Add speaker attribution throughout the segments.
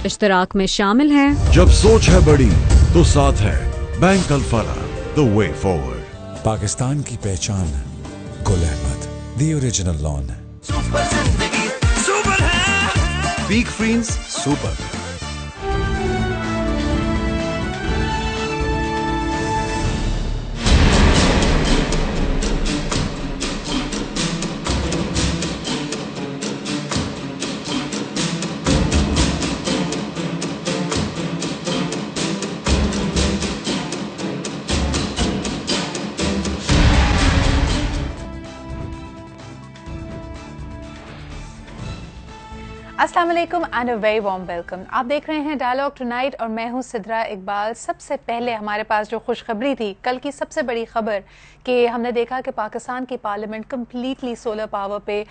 Speaker 1: इश्तराक में शामिल हैं।
Speaker 2: जब सोच है बड़ी तो साथ है bank Alfalah, the way forward.
Speaker 3: Pakistan की पहचान, Gul Ahmed, the original lawn.
Speaker 4: Super जिंदगी सुपर है,
Speaker 2: पीक फ्रीन्स सुपर।
Speaker 5: अस्सलाम वालेकुम and a very warm welcome. आप देख रहे हैं डायलॉग टुनाइट और मैं हूं सिद्रा इकबाल। सबसे पहले हमारे पास जो खुशखबरी थी, कल की सबसे बड़ी खबर कि हमने देखा कि पाकिस्तान की पार्लियामेंट कम्प्लीटली सोलर पावर पे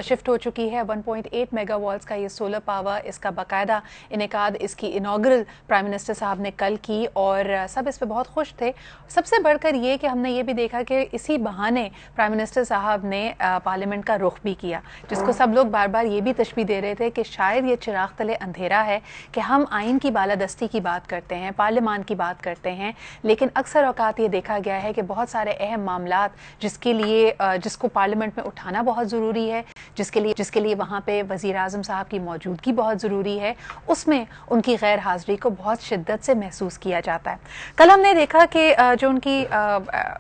Speaker 5: शिफ्ट हो चुकी है। 1.8 मेगावाट्स का ये सोलर पावर, इसका बाकायदा इनेकाद इसकी इनाग्रल प्राइम मिनिस्टर साहब ने कल की और सब इस पर बहुत खुश थे। सबसे बढ़कर ये कि हमने ये भी देखा कि इसी बहाने प्राइम मिनिस्टर साहब ने पार्लियामेंट का रुख भी किया, जिसको सब लोग बार बार ये भी तशबीह दे रहे थे कि शायद ये चिराग तले अंधेरा है कि हम आइन की बालादस्ती की बात करते हैं, पार्लियामान की बात करते हैं, लेकिन अक्सर औकात ये देखा गया है कि बहुत सारे अहम मामलात जिसको पार्लियामेंट में उठाना बहुत ज़रूरी है, जिसके लिए वहाँ पे वज़ीर आज़म साहब की मौजूदगी बहुत ज़रूरी है, उसमें उनकी गैर हाज़िरी को बहुत शिद्दत से महसूस किया जाता है। कल हमने देखा कि जो उनकी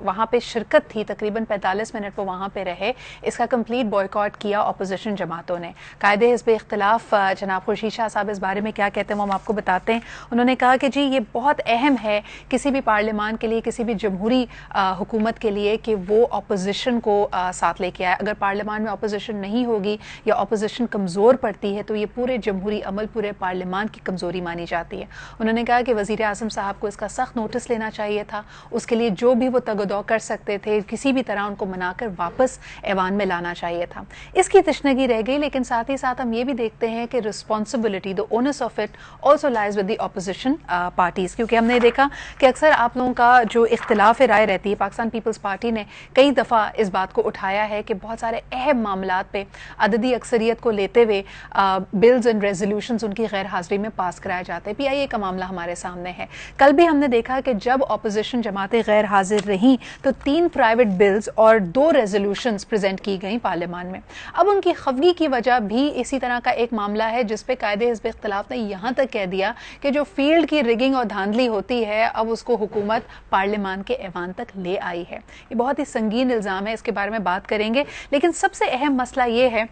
Speaker 5: वहाँ पे शिरकत थी, तकरीबन 45 मिनट वो वहाँ पे रहे, इसका कंप्लीट बॉयकॉट किया अपोजिशन जमातों ने। कायदे हिज़्ब इख्तिलाफ जनाब खुर्शीद शाह साहब इस बारे में क्या कहते हैं वो हम आपको बताते हैं। उन्होंने कहा कि जी ये बहुत अहम है किसी भी पार्लियामान के लिए, किसी भी जमहूरी हुकूमत के लिए कि वो अपोजिशन को साथ लेके आए। अगर पार्लियामान में अपोजिशन नहीं होगी या अपोजिशन कमज़ोर पड़ती है तो ये पूरे जमहूरी अमल, पूरे पार्लियामान की कमज़ोरी मानी जाती है। उन्होंने कहा कि वज़ीर आज़म साहब को इसका सख्त नोटिस लेना चाहिए था, उसके लिए जो भी वो तगदौ कर सकते थे किसी भी तरह उनको मनाकर वापस ऐवान में लाना चाहिए था। इसकी तशनगी रह गई, लेकिन साथ ही साथ हम ये भी देखते हैं कि responsibility, the onus of it also lies with the opposition parties, क्योंकि हमने देखा कि अक्सर आप लोगों का जो इख्तिलाफ राय रहती है, पाकिस्तान पीपल्स पार्टी ने कई दफ़ा इस बात को उठाया है कि बहुत सारे अहम मामलात पे अददी अक्सरियत को लेते हुए बिल्स एंड रेजोल्यूशंस उनकी गैर हाजिरी में पास कराए जाते हैं। PIA का मामला हमारे सामने है। कल भी हमने देखा कि जब अपोजिशन जमातें गैर हाजिर रहीं तो 3 प्राइवेट बिल्स और 2 रेजोल्यूशंस प्रेजेंट की गई पार्लियामान में। अब उनकी खफगी की वजह भी इसी तरह का एक मामला है जिसपे कायदे हिज़्ब इख्तिलाफ ने यहाँ तक कह दिया कि जो फील्ड की रिगिंग और धांधली होती है अब उसको हुकूमत पार्लियामान के ऐवान तक ले आई है। ये बहुत ही संगीन इल्ज़ाम है, इसके बारे में बात करेंगे, लेकिन सबसे अहम मसला ये है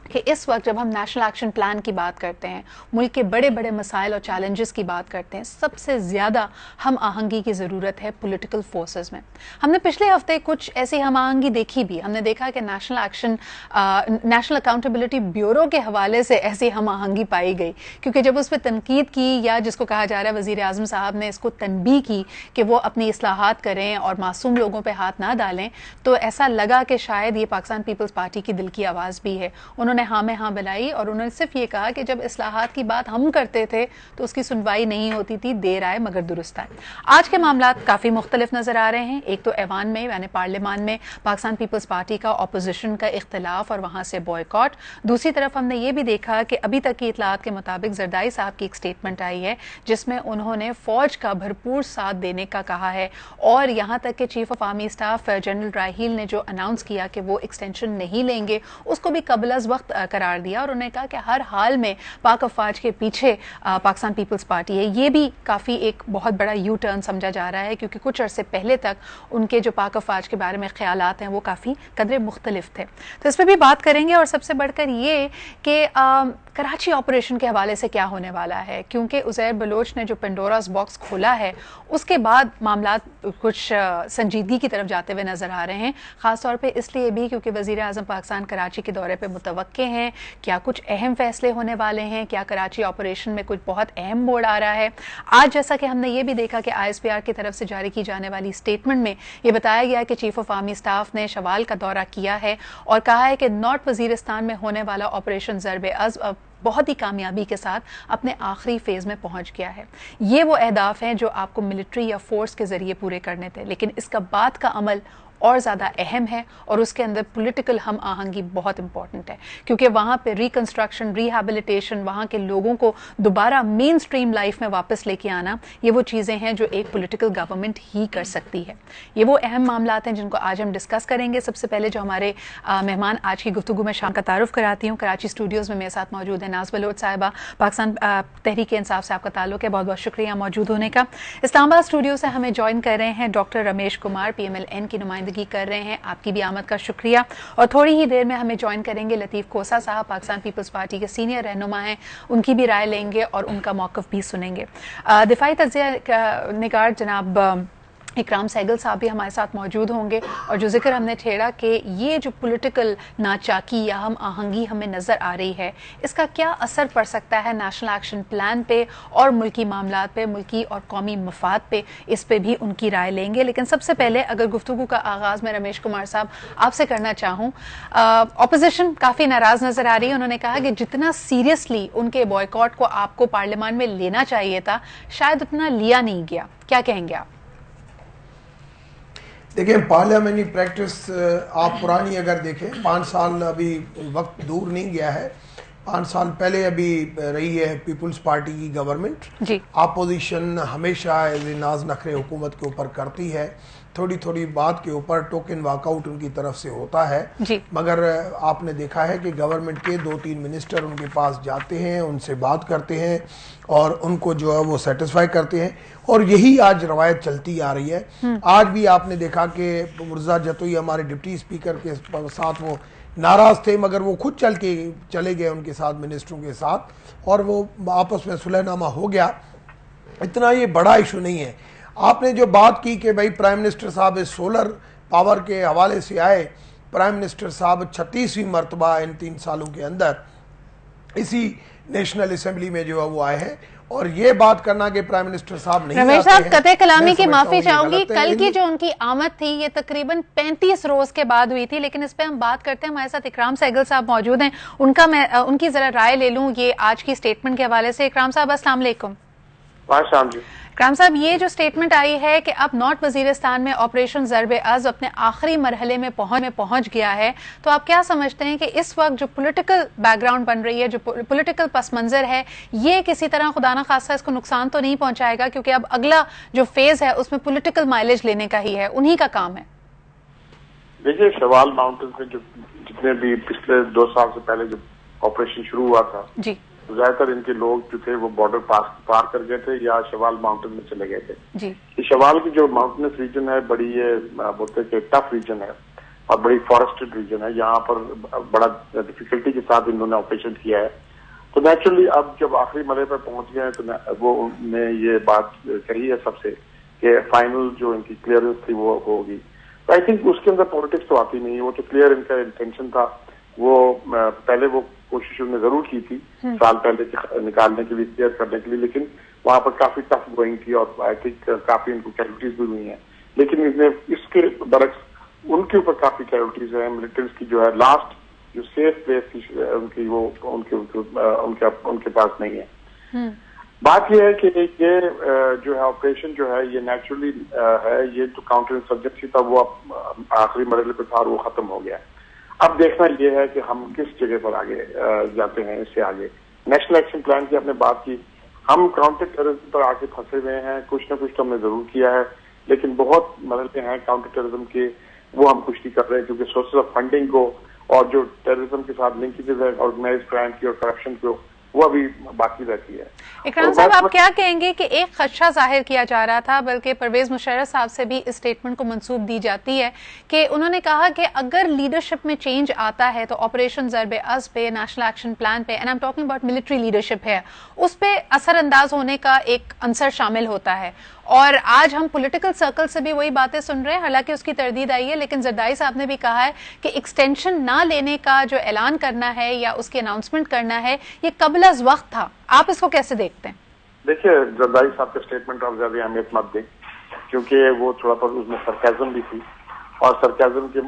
Speaker 5: कि इस वक्त जब हम नेशनल एक्शन प्लान की बात करते हैं, मुल्क के बड़े बड़े मसाइल और चैलेंजेस की बात करते हैं, सबसे ज़्यादा हम आहंगी की ज़रूरत है पॉलिटिकल फोर्सेस में। हमने पिछले हफ्ते कुछ ऐसी हम आहंगी देखी भी। हमने देखा कि नेशनल अकाउंटेबिलिटी ब्यूरो के हवाले से ऐसी हम आहंगी पाई गई, क्योंकि जब उस पर तनकीद की या जिसको कहा जा रहा है वज़ीर आज़म साहब ने इसको तनबीह की कि वो अपनी इस्लाहात करें और मासूम लोगों पर हाथ ना डालें, तो ऐसा लगा कि शायद ये पाकिस्तान पीपल्स पार्टी की दिल की आवाज़ भी है। उन्होंने हाँ में हाँ बनाई और उन्होंने सिर्फ ये कहा कि जब इस्लाहात की बात हम करते थे तो उसकी सुनवाई नहीं होती थी, देर आए मगर दुरुस्त आए। आज के मामलात काफ़ी मुख्तलिफ नज़र आ रहे हैं। एक तो ऐवान में यानी पार्लियामान में पाकिस्तान पीपल्स पार्टी का अपोजिशन का इख्तिलाफ और वहाँ से बॉयकॉट। दूसरी तरफ हमने ये भी देखा कि अभी तक की इतलात के मुताबिक जरदाई साहब की एक स्टेटमेंट आई है जिसमें उन्होंने फ़ौज का भरपूर साथ देने का कहा है और यहाँ तक कि chief of army staff general Raheel ने जो अनाउंस किया कि वो एक्सटेंशन नहीं लेंगे उसको भी कबल अज़ वक्त करार दिया और उन्होंने कहा कि हर हाल में पाक अफवाज के पीछे पाकिस्तान पीपल्स पार्टी है। ये भी काफ़ी एक बहुत बड़ा यू टर्न समझा जा रहा है, क्योंकि कुछ अरसे पहले तक उनके जो पाक अफवाज के बारे में ख्यालात हैं वो काफ़ी कदरे मुख्तलिफ थे। तो इस पर भी बात करेंगे और सबसे बढ़कर ये कि कराची ऑपरेशन के हवाले से क्या होने वाला है, क्योंकि उज़ैर बलोच ने जो पेंडोरास बॉक्स खोला है उसके बाद मामलात कुछ संजीदगी की तरफ जाते हुए नजर आ रहे हैं, ख़ासतौर पे इसलिए भी क्योंकि वज़ीर आज़म पाकिस्तान कराची के दौरे पे मुतवक्के हैं। क्या कुछ अहम फैसले होने वाले हैं? क्या कराची ऑपरेशन में कुछ बहुत अहम मोड़ आ रहा है? आज जैसा कि हमने ये भी देखा कि ISPR की तरफ से जारी की जाने वाली स्टेटमेंट में ये बताया गया कि चीफ ऑफ आर्मी स्टाफ ने शवाल का दौरा किया है और कहा है कि नॉर्थ वज़ीरिस्तान में होने वाला ऑपरेशन ज़र्ब-ए-अज़्ब बहुत ही कामयाबी के साथ अपने आखिरी फेज़ में पहुंच गया है। ये वो अहदाफ हैं जो आपको मिलिट्री या फोर्स के ज़रिए पूरे करने थे, लेकिन इसका बाद का अमल और ज़्यादा अहम है और उसके अंदर पॉलिटिकल हम आहंगी बहुत इंपॉर्टेंट है, क्योंकि वहाँ पे रिकंस्ट्रक्शन, रिहैबिलिटेशन, वहाँ के लोगों को दोबारा मेन स्ट्रीम लाइफ में वापस लेके आना, ये वो चीज़ें हैं जो एक पॉलिटिकल गवर्नमेंट ही कर सकती है। ये वो अहम मामलात हैं जिनको आज हम डिस्कस करेंगे। सबसे पहले जो हमारे मेहमान आज की गुफ्तगू में शाम का तारुफ कराती हूँ। कराची स्टूडियोज़ में मेरे साथ मौजूद है नाज बलोच साहिबा, पाकिस्तान तहरीक इंसाफ से आपका ताल्लुक है, बहुत बहुत शुक्रिया मौजूद होने का। इस्लामाबाद स्टूडियो से हमें ज्वाइन कर रहे हैं डॉक्टर रमेश कुमार, PMLN की नुमाइंदगी कर रहे हैं, आपकी भी आमद का शुक्रिया। और थोड़ी ही देर में हमें ज्वाइन करेंगे लतीफ़ खोसा साहब, पाकिस्तान पीपल्स पार्टी के सीनियर रहनुमा हैं, उनकी भी राय लेंगे और उनका मौक़िफ़ भी सुनेंगे। दिफाई तज्ज़िया निगार जनाब इकराम सहगल साहब भी हमारे साथ मौजूद होंगे और जो जिक्र हमने छेड़ा कि ये जो पॉलिटिकल नाचाकी या हम आहंगी हमें नज़र आ रही है, इसका क्या असर पड़ सकता है नेशनल एक्शन प्लान पे और मुल्की मामलात पे, मुल्की और कौमी मफाद पे, इस पे भी उनकी राय लेंगे। लेकिन सबसे पहले अगर गुफ्तगू का आगाज़ मैं रमेश कुमार साहब आपसे करना चाहूँ, अपोजिशन काफ़ी नाराज़ नज़र आ रही है। उन्होंने कहा कि जितना सीरियसली उनके बॉयकॉट को आपको पार्लियामान में लेना चाहिए था, शायद उतना लिया नहीं गया। क्या कहेंगे आप?
Speaker 6: देखिए, पार्लियामेंट्री प्रैक्टिस आप पुरानी अगर देखें, 5 साल अभी वक्त दूर नहीं गया है, 5 साल पहले अभी रही है पीपल्स पार्टी की गवर्नमेंट जी। अपोजिशन हमेशा नाज नखरे हुकूमत के ऊपर करती है, थोड़ी थोड़ी बात के ऊपर टोकन वॉकआउट उनकी तरफ से होता है जी। मगर आपने देखा है कि गवर्नमेंट के 2-3 मिनिस्टर उनके पास जाते हैं, उनसे बात करते हैं और उनको जो है वो सेटिस्फाई करते हैं, और यही आज रवायत चलती आ रही है। आज भी आपने देखा कि मुर्जा जतोई हमारे डिप्टी स्पीकर के साथ वो नाराज थे, मगर वो खुद चले गए उनके साथ, मिनिस्टरों के साथ, और वो आपस में सुलहनामा हो गया। इतना ये बड़ा इशू नहीं है। आपने जो बात की कि भाई प्राइम मिनिस्टर साहब इस सोलर पावर के हवाले से आए, प्राइम मिनिस्टर साहब 36वीं मरतबा इन 3 सालों के अंदर इसी नेशनल असेंबली में जो है वो आए हैं, और ये बात करना कि प्राइम मिनिस्टर साहब नहीं
Speaker 5: रमेश साहब, कतई कलामी की माफी चाहूंगी, कल की जो उनकी आमद थी ये तकरीबन 35 रोज के बाद हुई थी, लेकिन इस पे हम बात करते हैं। हमारे साथ इकराम सहगल साहब मौजूद हैं, उनकी जरा राय ले लूं ये आज की स्टेटमेंट के हवाले से। इकराम साहब अस्सलाम वालेकुम। इकराम साहब, ये जो स्टेटमेंट आई है कि अब नॉर्थ वजीरिस्तान में ऑपरेशन ज़र्ब-ए-अज़्ब अपने आखिरी मरहले में पहुंच गया है, तो आप क्या समझते हैं कि इस वक्त जो पॉलिटिकल बैकग्राउंड बन रही है, जो पॉलिटिकल पस मंजर है, ये किसी तरह खुदा न खास्ता इसको नुकसान तो नहीं पहुंचाएगा? क्योंकि अब अगला जो फेज है उसमें पॉलिटिकल माइलेज लेने का ही है, उन्हीं का काम है।
Speaker 7: देखिए, शवाल माउंटेन में जो जितने भी पिछले 2 साल से पहले जो ऑपरेशन शुरू हुआ था जी, ज्यादातर इनके लोग जो थे वो बॉर्डर पार कर गए थे या शवाल माउंटेन में चले गए थे जी। ये शवाल की जो माउंटेनस रीजन है, बड़ी ये बोलते हैं कि टफ रीजन है और बड़ी फॉरेस्टेड रीजन है, यहाँ पर बड़ा डिफिकल्टी के साथ इन्होंने ऑपरेशन किया है। तो नेचुरली अब जब आखिरी मरहले पर पहुंच गए तो वो उन्होंने ये बात कही है सबसे कि फाइनल जो इनकी क्लियरेंस थी वो होगी। तो आई थिंक उसके अंदर पॉलिटिक्स तो आती नहीं है, वो तो क्लियर इनका इंटेंशन था। वो पहले वो कोशिश उन्होंने जरूर की थी साल पहले निकालने के लिए, क्लियर करने के लिए, लेकिन वहां पर काफी टफ गोइंग थी और आई थिंक काफी इनको कैजुअलिटीज भी हुई हैं। लेकिन इसके बरक्स उनके ऊपर काफी कैजुअलिटीज है। मिलिटेंट्स की जो है लास्ट जो सेफ प्लेस थी उनकी, वो उनके पास नहीं है। बात यह है कि ये जो है ऑपरेशन जो है ये नेचुरली है, ये जो काउंटर इंसर्जेंसी था वो आखिरी मरहले पे था और वो खत्म हो गया। अब देखना यह है कि हम किस जगह पर आगे जाते हैं। इससे आगे नेशनल एक्शन प्लान की आपने बात की, हम काउंटर टेररिज्म पर आके फंसे हुए हैं, कुछ ना कुछ तो हमने जरूर किया है, लेकिन बहुत मरहले हैं काउंटर टेररिज्म के, वो हम कुछ नहीं कर रहे, क्योंकि सोर्सेज ऑफ फंडिंग को और जो टेररिज्म के साथ लिंकेजेस है ऑर्गेनाइज्ड क्राइम की और करप्शन को, वो अभी बाकी रहती है।
Speaker 5: इकराम साहब, आप क्या कहेंगे कि एक खदशा जाहिर किया जा रहा था, बल्कि परवेज मुशर्रफ साहब से भी इस स्टेटमेंट को मंसूब दी जाती है कि उन्होंने कहा कि अगर लीडरशिप में चेंज आता है तो ऑपरेशन ज़र्ब-ए-अज़्ब पे, नेशनल एक्शन प्लान पे, and I am talking about military leadership है, उस पे असरअंदाज होने का एक अंसर शामिल होता है। और आज हम पॉलिटिकल सर्कल से भी वही बातें सुन रहे हैं, हालांकि उसकी तरदीद आई है, लेकिन जरदारी साहब ने भी कहा है कि एक्सटेंशन ना लेने का जो ऐलान करना है या उसकी अनाउंसमेंट करना है, ये कबल अज़ वक्त था। आप इसको कैसे देखते हैं?
Speaker 7: देखिए, जरदारी साहब का स्टेटमेंट आप ज्यादा अहमियत मत दें, क्योंकि वो थोड़ा पर उसमें सरकाज़म भी थी, और सरकाज़म के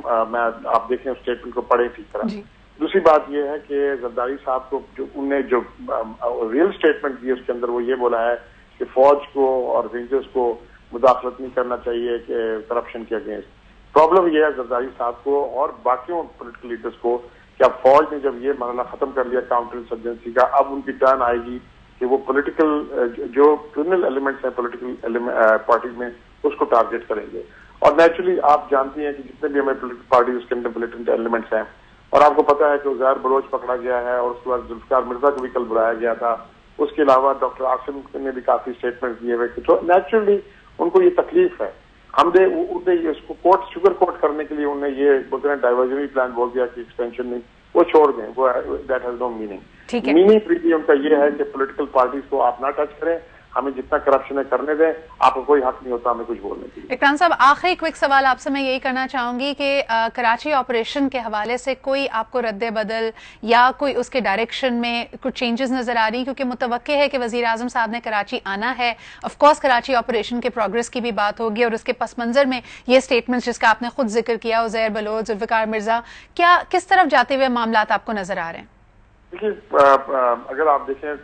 Speaker 7: आप देखें उस स्टेटमेंट को पढ़े ठीक तरह। दूसरी बात यह है कि जरदारी साहब को जो उन्हें जो रियल स्टेटमेंट दी उसके अंदर वो ये बोला है कि फौज को और रेंजर्स को मुदाखलत नहीं करना चाहिए कि करप्शन के अगेंस्ट। प्रॉब्लम ये है जरदारी साहब को और बाकियों पॉलिटिकल लीडर्स को कि अब फौज ने जब ये मरना खत्म कर लिया काउंटर इंसर्जेंसी का, अब उनकी टर्न आएगी कि वो पॉलिटिकल जो क्रिमिनल एलिमेंट्स हैं पॉलिटिकल पार्टी में उसको टारगेट करेंगे। और नेचुरली आप जानती हैं कि जितने भी हमारे पॉलिटिकल पार्टी उसके अंदर मिलिटेंट एलिमेंट्स हैं, और आपको पता है कि उज़ैर बलोच पकड़ा गया है और उसके बाद जुल्फ़िकार मिर्जा को भी कल बुलाया गया था। उसके अलावा डॉक्टर आसिम ने भी काफी स्टेटमेंट दिए हुए, तो नेचुरली उनको ये तकलीफ है। हमने इसको कोर्ट शुगर कोर्ट करने के लिए उन्हें ये बोलते हैं डाइवर्जनरी प्लान बोल दिया कि एक्सटेंशन नहीं, वो छोड़ दें, वो that has no meaning. Meaning प्रीति उनका ये है कि पॉलिटिकल पार्टीज को आप ना टच करें, हमें जितना करप्शन है करने दें, आपको कोई हक नहीं होता हमें कुछ बोलने के लिए।
Speaker 5: इकराम साहब, आखिरी क्विक सवाल आपसे मैं यही करना चाहूंगी कि कराची ऑपरेशन के हवाले से कोई आपको रद्दे बदल या कोई उसके डायरेक्शन में कुछ चेंजेस नजर आ रही, क्योंकि मुतवक्के है कि वजीर आजम साहब ने कराची आना है, ऑफ कोर्स कराची ऑपरेशन के प्रोग्रेस की भी बात होगी और उसके पस मंजर में ये स्टेटमेंट्स जिसका आपने खुद जिक्र किया, उज़ैर बलोच, जुल्फ़िकार मिर्जा, क्या किस तरफ जाते हुए मामला आपको नजर आ रहे हैं?
Speaker 7: देखिए, अगर आप देखें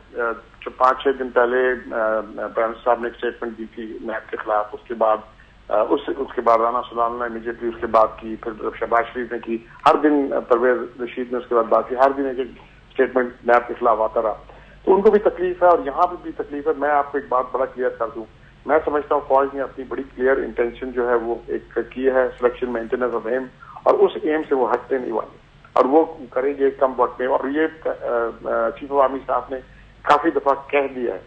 Speaker 7: जो 5-6 दिन पहले प्राइम मिनिस्टर साहब ने एक स्टेटमेंट दी थी नैब के खिलाफ, उसके बाद उसके बाद राना सुलाना ने इमीडिएटली उसके बाद की, फिर शहबाज शरीफ ने की, हर दिन परवेज रशीद ने उसके बाद बात की, हर दिन एक स्टेटमेंट नैब के खिलाफ आता रहा। तो उनको भी तकलीफ है और यहाँ पर भी तकलीफ है। मैं आपको एक बात बड़ा क्लियर कर दूं, मैं समझता हूँ फौज ने अपनी बड़ी क्लियर इंटेंशन जो है वो एक की है, सिलेक्शन मेंटेनेंस ऑफ एम, और उस एम से वो हटते नहीं वाले और वो करेंगे कम वक्त में। और ये चीफ ऑफ आर्मी स्टाफ ने काफी दफा कह दिया है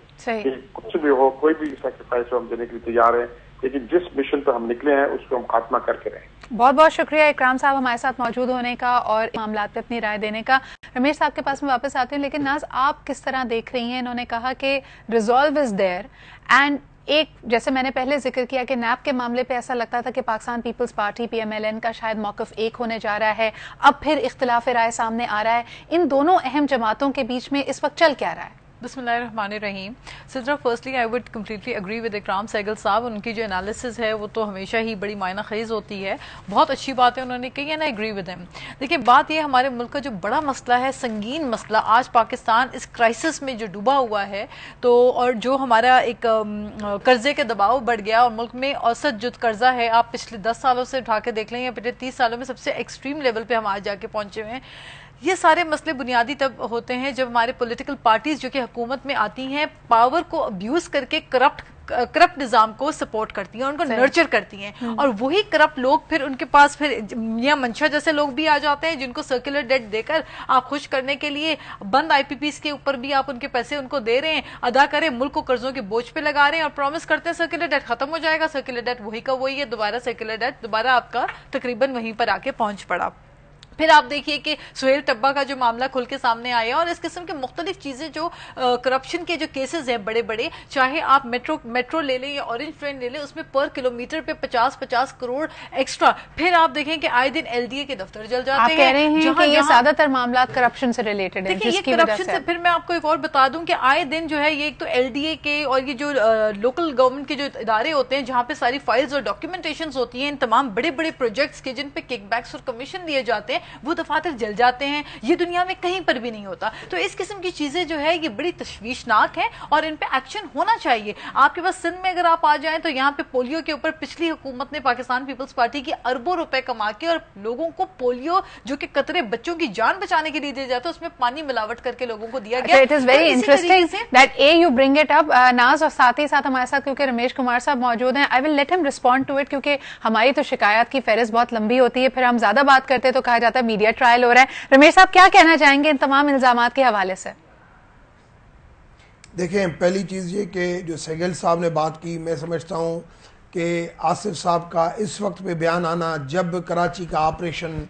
Speaker 7: कि कुछ भी हो, कोई भी सैक्रिफाइस हम देने के लिए तैयार हैं, लेकिन जिस मिशन पर हम निकले हैं उसको हम खात्मा करके रहें।
Speaker 5: बहुत बहुत शुक्रिया इकराम साहब हमारे साथ मौजूद होने का और मामला पे अपनी राय देने का। रमेश साहब के पास में वापस आते हैं, लेकिन नाज आप किस तरह देख रही हैं? इन्होंने कहा कि रिजॉल्व इज देयर एंड एक, जैसे मैंने पहले जिक्र किया कि नैब के मामले पे ऐसा लगता था कि पाकिस्तान पीपल्स पार्टी PMLN का शायद मौक़िफ़ एक होने जा रहा है, अब फिर इख्तिलाफ राय सामने आ रहा है। इन दोनों अहम जमातों के बीच में इस वक्त चल क्या रहा है?
Speaker 8: बिस्मिल्लाहिर्रहमानिर्रहीम। Sidra, firstly I would completely agree with इकराम सहगल साहब। उनकी जो एनालिसिस है वो तो हमेशा ही बड़ी मायना खेज होती है, बहुत अच्छी बातें उन्होंने कही है, ना एग्री विद हिम। देखिए, बात ये हमारे मुल्क का जो बड़ा मसला है, संगीन मसला, आज पाकिस्तान इस क्राइसिस में जो डूबा हुआ है, तो और जो हमारा एक कर्जे के दबाव बढ़ गया और मुल्क में औसत जो कर्जा है आप पिछले 10 सालों से उठा के देख लें या पिछले 30 सालों में सबसे एक्सट्रीम लेवल पे हम आज जाके पहुंचे हुए हैं। ये सारे मसले बुनियादी तब होते हैं जब हमारे पॉलिटिकल पार्टीज जो कि हुकूमत में आती हैं, पावर को अब्यूज करके करप्ट निजाम को सपोर्ट करती हैं, उनको नर्चर करती हैं, और वही करप्ट लोग फिर उनके पास फिर मियां मंशा जैसे लोग भी आ जाते हैं जिनको सर्कुलर डेट देकर आप खुश करने के लिए बंद IPPs के ऊपर भी आप उनके पैसे उनको दे रहे हैं, अदा करें, मुल्क को कर्जों के बोझ पे लगा रहे हैं और प्रॉमिस करते हैं सर्कुलर डेट खत्म हो जाएगा, सर्कुलर डेट वही का वही है, दोबारा सर्कुलर डेट दोबारा आपका तकरीबन वहीं पर आके पहुंच पड़ा। फिर आप देखिए कि सुहेल टब्बा का जो मामला खुल के सामने आया और इस किस्म के मुख्तलिफ चीजें जो करप्शन के जो केसेस हैं बड़े बड़े, चाहे आप मेट्रो ले लें या ऑरेंज ट्रेन ले लें, उसमें पर किलोमीटर पे 50-50 करोड़ एक्स्ट्रा। फिर आप देखें कि आए दिन LDA के दफ्तर जल जाते हैं।
Speaker 5: कह रहे हैं कि ये ज्यादातर मामला करप्शन से रिलेटेड है।
Speaker 8: देखिए, ये करप्शन से, फिर मैं आपको एक और बता दूं कि आए दिन जो है ये एक तो LDA के और ये जो लोकल गवर्नमेंट के जो इदारे होते हैं जहां पे सारी फाइल्स और डॉक्यूमेंटेशन होती हैं इन तमाम बड़े बड़े प्रोजेक्ट्स के जिन पे किकबैक्स और कमीशन दिए जाते हैं, वो दफातर जल जाते हैं। ये दुनिया में कहीं पर भी नहीं होता। तो इस किस्म की चीजें जो है ये बड़ी तशवीशनाक है और इन पे एक्शन होना चाहिए। आपके पास सिंध में अगर आप आ जाएं तो यहाँ पे पोलियो के ऊपर पिछली हुकूमत ने, पाकिस्तान पीपल्स पार्टी की, अरबों रुपए कमा के और लोगों को पोलियो जो कि कतरे बच्चों की जान बचाने के लिए दिया जाता है उसमें पानी मिलावट करके लोगों को दिया गया।
Speaker 5: It is very interesting that you bring it up नाज, और साथ ही साथ हमारे साथ क्योंकि रमेश कुमार साहब मौजूद हैं, I will let him respond to it, क्योंकि हमारी तो शिकायत की फहरिस्त बहुत लंबी होती है, फिर हम ज्यादा बात करते हैं तो कहा जाता है मीडिया ट्रायल हो रहा है। रमेश साहब क्या कहना चाहेंगे इन तमाम इल्जामात के हवाले से?
Speaker 6: देखें, पहली चीज ये कि जो सहगल साहब ने बात की, मैं समझता हूं कि आसिफ साहब का इस वक्त पे बयान आना, जब कराची का ऑपरेशन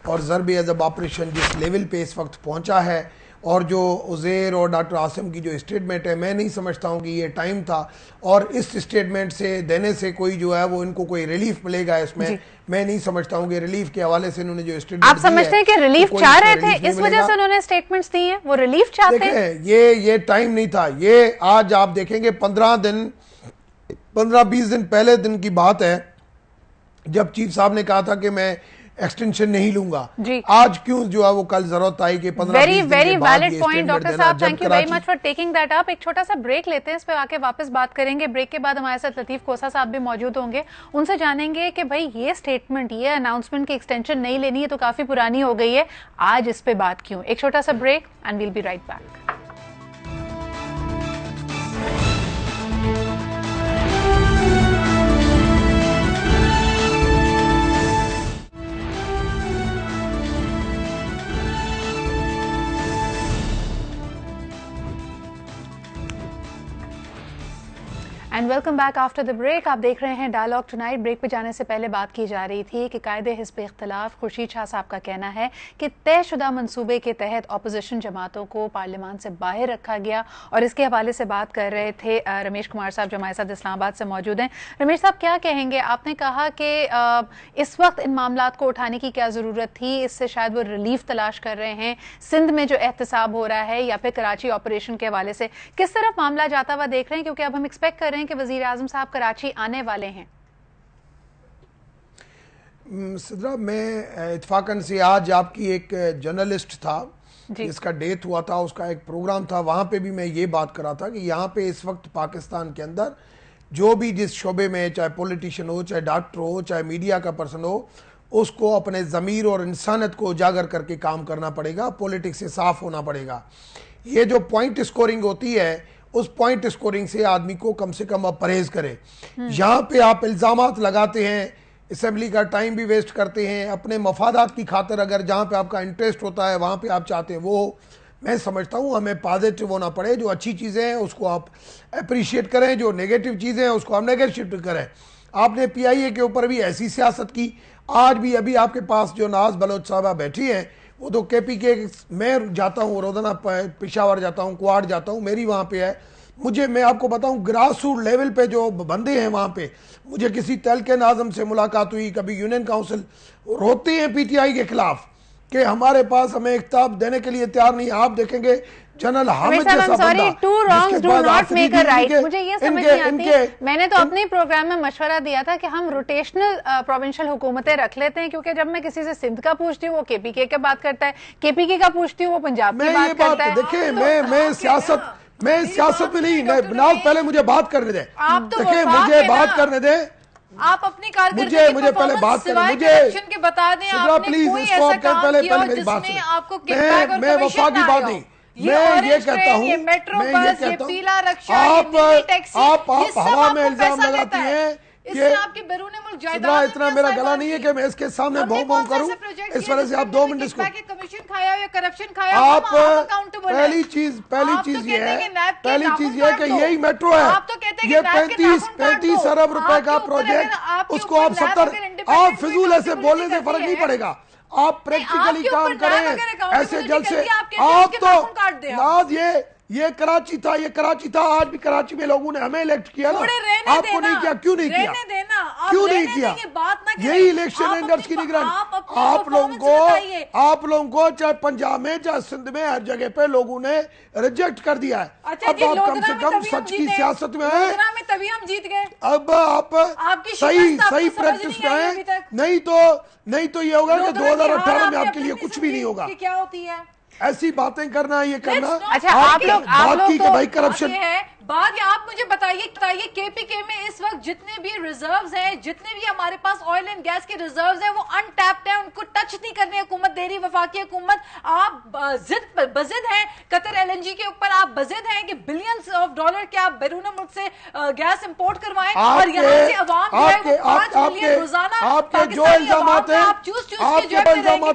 Speaker 6: और ज़रब अदब ऑपरेशन जिस लेवल पे इस वक्त पहुंचा है, और जो उज़ैर और डॉक्टर आसिम की जो स्टेटमेंट है, मैं नहीं समझता हूं कि ये टाइम था, और इस स्टेटमेंट से देने से कोई जो है वो इनको कोई रिलीफ मिलेगा इसमें, मैं नहीं समझता हूं कि रिलीफ के हवाले से उन्होंने जो स्टेटमेंट,
Speaker 5: आप समझते हैं कि रिलीफ चाह रहे थे, इस वजह से उन्होंने स्टेटमेंट्स दी हैं, वो रिलीफ चाहते हैं?
Speaker 6: ये टाइम नहीं था। ये आज आप देखेंगे 15-20 दिन पहले दिन की बात है, जब चीफ साहब ने कहा था कि मैं एक्सटेंशन नहीं लूंगा। आज क्यों जो है वो कल जरूरत आई कि 15
Speaker 5: very very valid point doctor साहब, thank you very much for taking that up. एक छोटा सा ब्रेक लेते हैं, इस पे आके वापस बात करेंगे। ब्रेक के बाद हमारे साथ लतीफ कोसा साहब भी मौजूद होंगे, उनसे जानेंगे कि भाई ये स्टेटमेंट, ये अनाउंसमेंट की एक्सटेंशन नहीं लेनी है तो काफी पुरानी हो गई है, आज इस पे बात क्यों। एक छोटा सा break and we'll be right back. And welcome back after the break. आप देख रहे हैं डायलॉग टुनाइट। ब्रेक पे जाने से पहले बात की जा रही थी कि कायदे हिस्ब इख्तिलाफ खुर्शीद शाह साहब का कहना है कि तयशुदा मंसूबे के तहत अपोजिशन जमातों को पार्लियामान से बाहर रखा गया, और इसके हवाले से बात कर रहे थे रमेश कुमार साहब जो हमारे साथ इस्लामाबाद से मौजूद हैं। रमेश साहब, क्या कहेंगे? आपने कहा कि इस वक्त इन मामलात को उठाने की क्या ज़रूरत थी, इससे शायद वो रिलीफ तलाश कर रहे हैं। सिंध में जो एहतसाब हो रहा है या फिर कराची ऑपरेशन के हवाले से किस तरफ मामला जाता हुआ देख रहे हैं, क्योंकि अब हम एक्सपेक्ट कर रहे हैं कि वजीर आजम साहब कराची आने वाले हैं।
Speaker 6: सिद्रा, मैं इत्फाकन से आज आपकी एक जर्नलिस्ट था जिसका डेथ हुआ था, उसका एक प्रोग्राम था, वहां पे भी मैं ये बात कर रहा था कि यहाँ पे इस वक्त पाकिस्तान के अंदर जो भी जिस शोबे में, चाहे पॉलिटिशियन हो, चाहे डॉक्टर हो, चाहे मीडिया का पर्सन हो, उसको अपने ज़मीर और इंसानियत को उजागर करके काम करना पड़ेगा, पॉलिटिक्स से साफ होना पड़ेगा। ये जो पॉइंट स्कोरिंग होती है, उस पॉइंट स्कोरिंग से आदमी को कम से कम अब परहेज करे। यहाँ पे आप इल्जामात लगाते हैं, असेंबली का टाइम भी वेस्ट करते हैं, अपने मफादात की खातिर अगर जहाँ पे आपका इंटरेस्ट होता है वहाँ पे आप चाहते हैं वो, मैं समझता हूँ हमें पॉजिटिव होना पड़े। जो अच्छी चीज़ें हैं उसको आप अप्रिशिएट करें, जो नेगेटिव चीज़ें हैं उसको आप नेगेटिव करें। आपने PIA के ऊपर भी ऐसी सियासत की। आज भी अभी आपके पास जो नाज बलोच साहबा बैठी हैं, वो तो KPK, मैं जाता हूँ रोजाना, पेशावर जाता हूँ, क्वाड जाता हूँ, मेरी वहाँ पे है। मैं आपको बताऊँ ग्रास रूट लेवल पे जो बंदे हैं वहाँ पे, मुझे किसी तहलके नाज़म से मुलाकात हुई, कभी यूनियन काउंसिल, रोते हैं PTI के खिलाफ कि हमारे पास हमें किताब देने के लिए तैयार नहीं। आप देखेंगे जनरल हामिद जैसा बंदा,
Speaker 5: two wrongs do not make a right. मुझे ये समझ नहीं आती। मैंने तो अपने प्रोग्राम में मशवरा दिया था कि हम रोटेशनल प्रोविंशियल हुकूमतें रख लेते हैं, क्योंकि जब मैं किसी से सिंध का पूछती हूँ वो KPK की बात करता है, KPK का पूछती हूँ वो पंजाब की बात करता है।
Speaker 6: देखिए, मैं सियासत में नहीं, नाज पहले मुझे बात करने दे, देखिए मुझे बात करने दे।
Speaker 8: आप अपनी कारकर्दगी
Speaker 6: मुझे पहले बात करने, मुझे
Speaker 8: के बता दें, आपने
Speaker 6: प्लीज
Speaker 8: कोई
Speaker 6: इसको
Speaker 8: ऐसा काम
Speaker 6: पहले
Speaker 8: किया
Speaker 6: मेरी बात
Speaker 8: जिसमें
Speaker 6: सुनो।
Speaker 8: आपको किकबैक और
Speaker 6: मैं
Speaker 8: कमीशन
Speaker 6: वफा की
Speaker 8: ना
Speaker 6: बात
Speaker 8: आया
Speaker 6: नहीं,
Speaker 8: हो।
Speaker 6: मैं ये कहता हूँ,
Speaker 8: ये मेट्रो बस, ये पीला रक्षा,
Speaker 6: आप
Speaker 8: ये
Speaker 6: हवा में इल्जाम लगाती हैं
Speaker 8: इससे आपके बैरून मुल्क जायदाद
Speaker 6: इतना मेरा गला नहीं है कि मैं इसके सामने भौं भौं करूं। इस वजह से आप 2 मिनट इसको,
Speaker 8: कमीशन खाया या करप्शन खाया,
Speaker 6: आप पहली चीज ये है कि यही मेट्रो है, ये 35 अरब रुपए का प्रोजेक्ट, उसको आप 70, आप फिजूल ऐसे बोलने से फर्क नहीं पड़ेगा। आप प्रैक्टिकली काम करें ऐसे जल्द से। आप तो नाज ये कराची था, आज भी कराची में लोगों ने हमें इलेक्ट किया ना, आपको नहीं किया, क्यों नहीं किया, क्यों नहीं किया? यही इलेक्शन रेंडर्स की निगरानी। आप लोगों को चाहे पंजाब में चाहे सिंध में हर जगह पे लोगों ने रिजेक्ट कर दिया है। अब आप कम से कम सच की सियासत में है,
Speaker 8: तभी हम जीत गए।
Speaker 6: अब आप सही प्रैक्टिस में है, नहीं तो ये होगा कि 2018 में आपके लिए कुछ भी नहीं होगा।
Speaker 8: क्या होती है
Speaker 6: ऐसी बातें करना, ये करना।
Speaker 5: अच्छा, आप लोग
Speaker 6: तो भाई करप्शन
Speaker 8: है बात। आप मुझे बताइए KPK में इस वक्त जितने भी रिजर्व्स हैं, जितने भी हमारे पास ऑयल एंड गैस के रिजर्व्स हैं, वो अनटैप्ड हैं, उनको टच नहीं करने हुकूमत दे रही, वफाकी हुकूमत। आप बजिद हैं कतर LNG के ऊपर, आप बजिद हैं कि $बिलियंस के आप बैरून मुल्क से गैस इंपोर्ट करवाएं, और यहाँ से अवाम जो है वो 5 मिलियन रोजाना
Speaker 6: आपके जो इल्जामात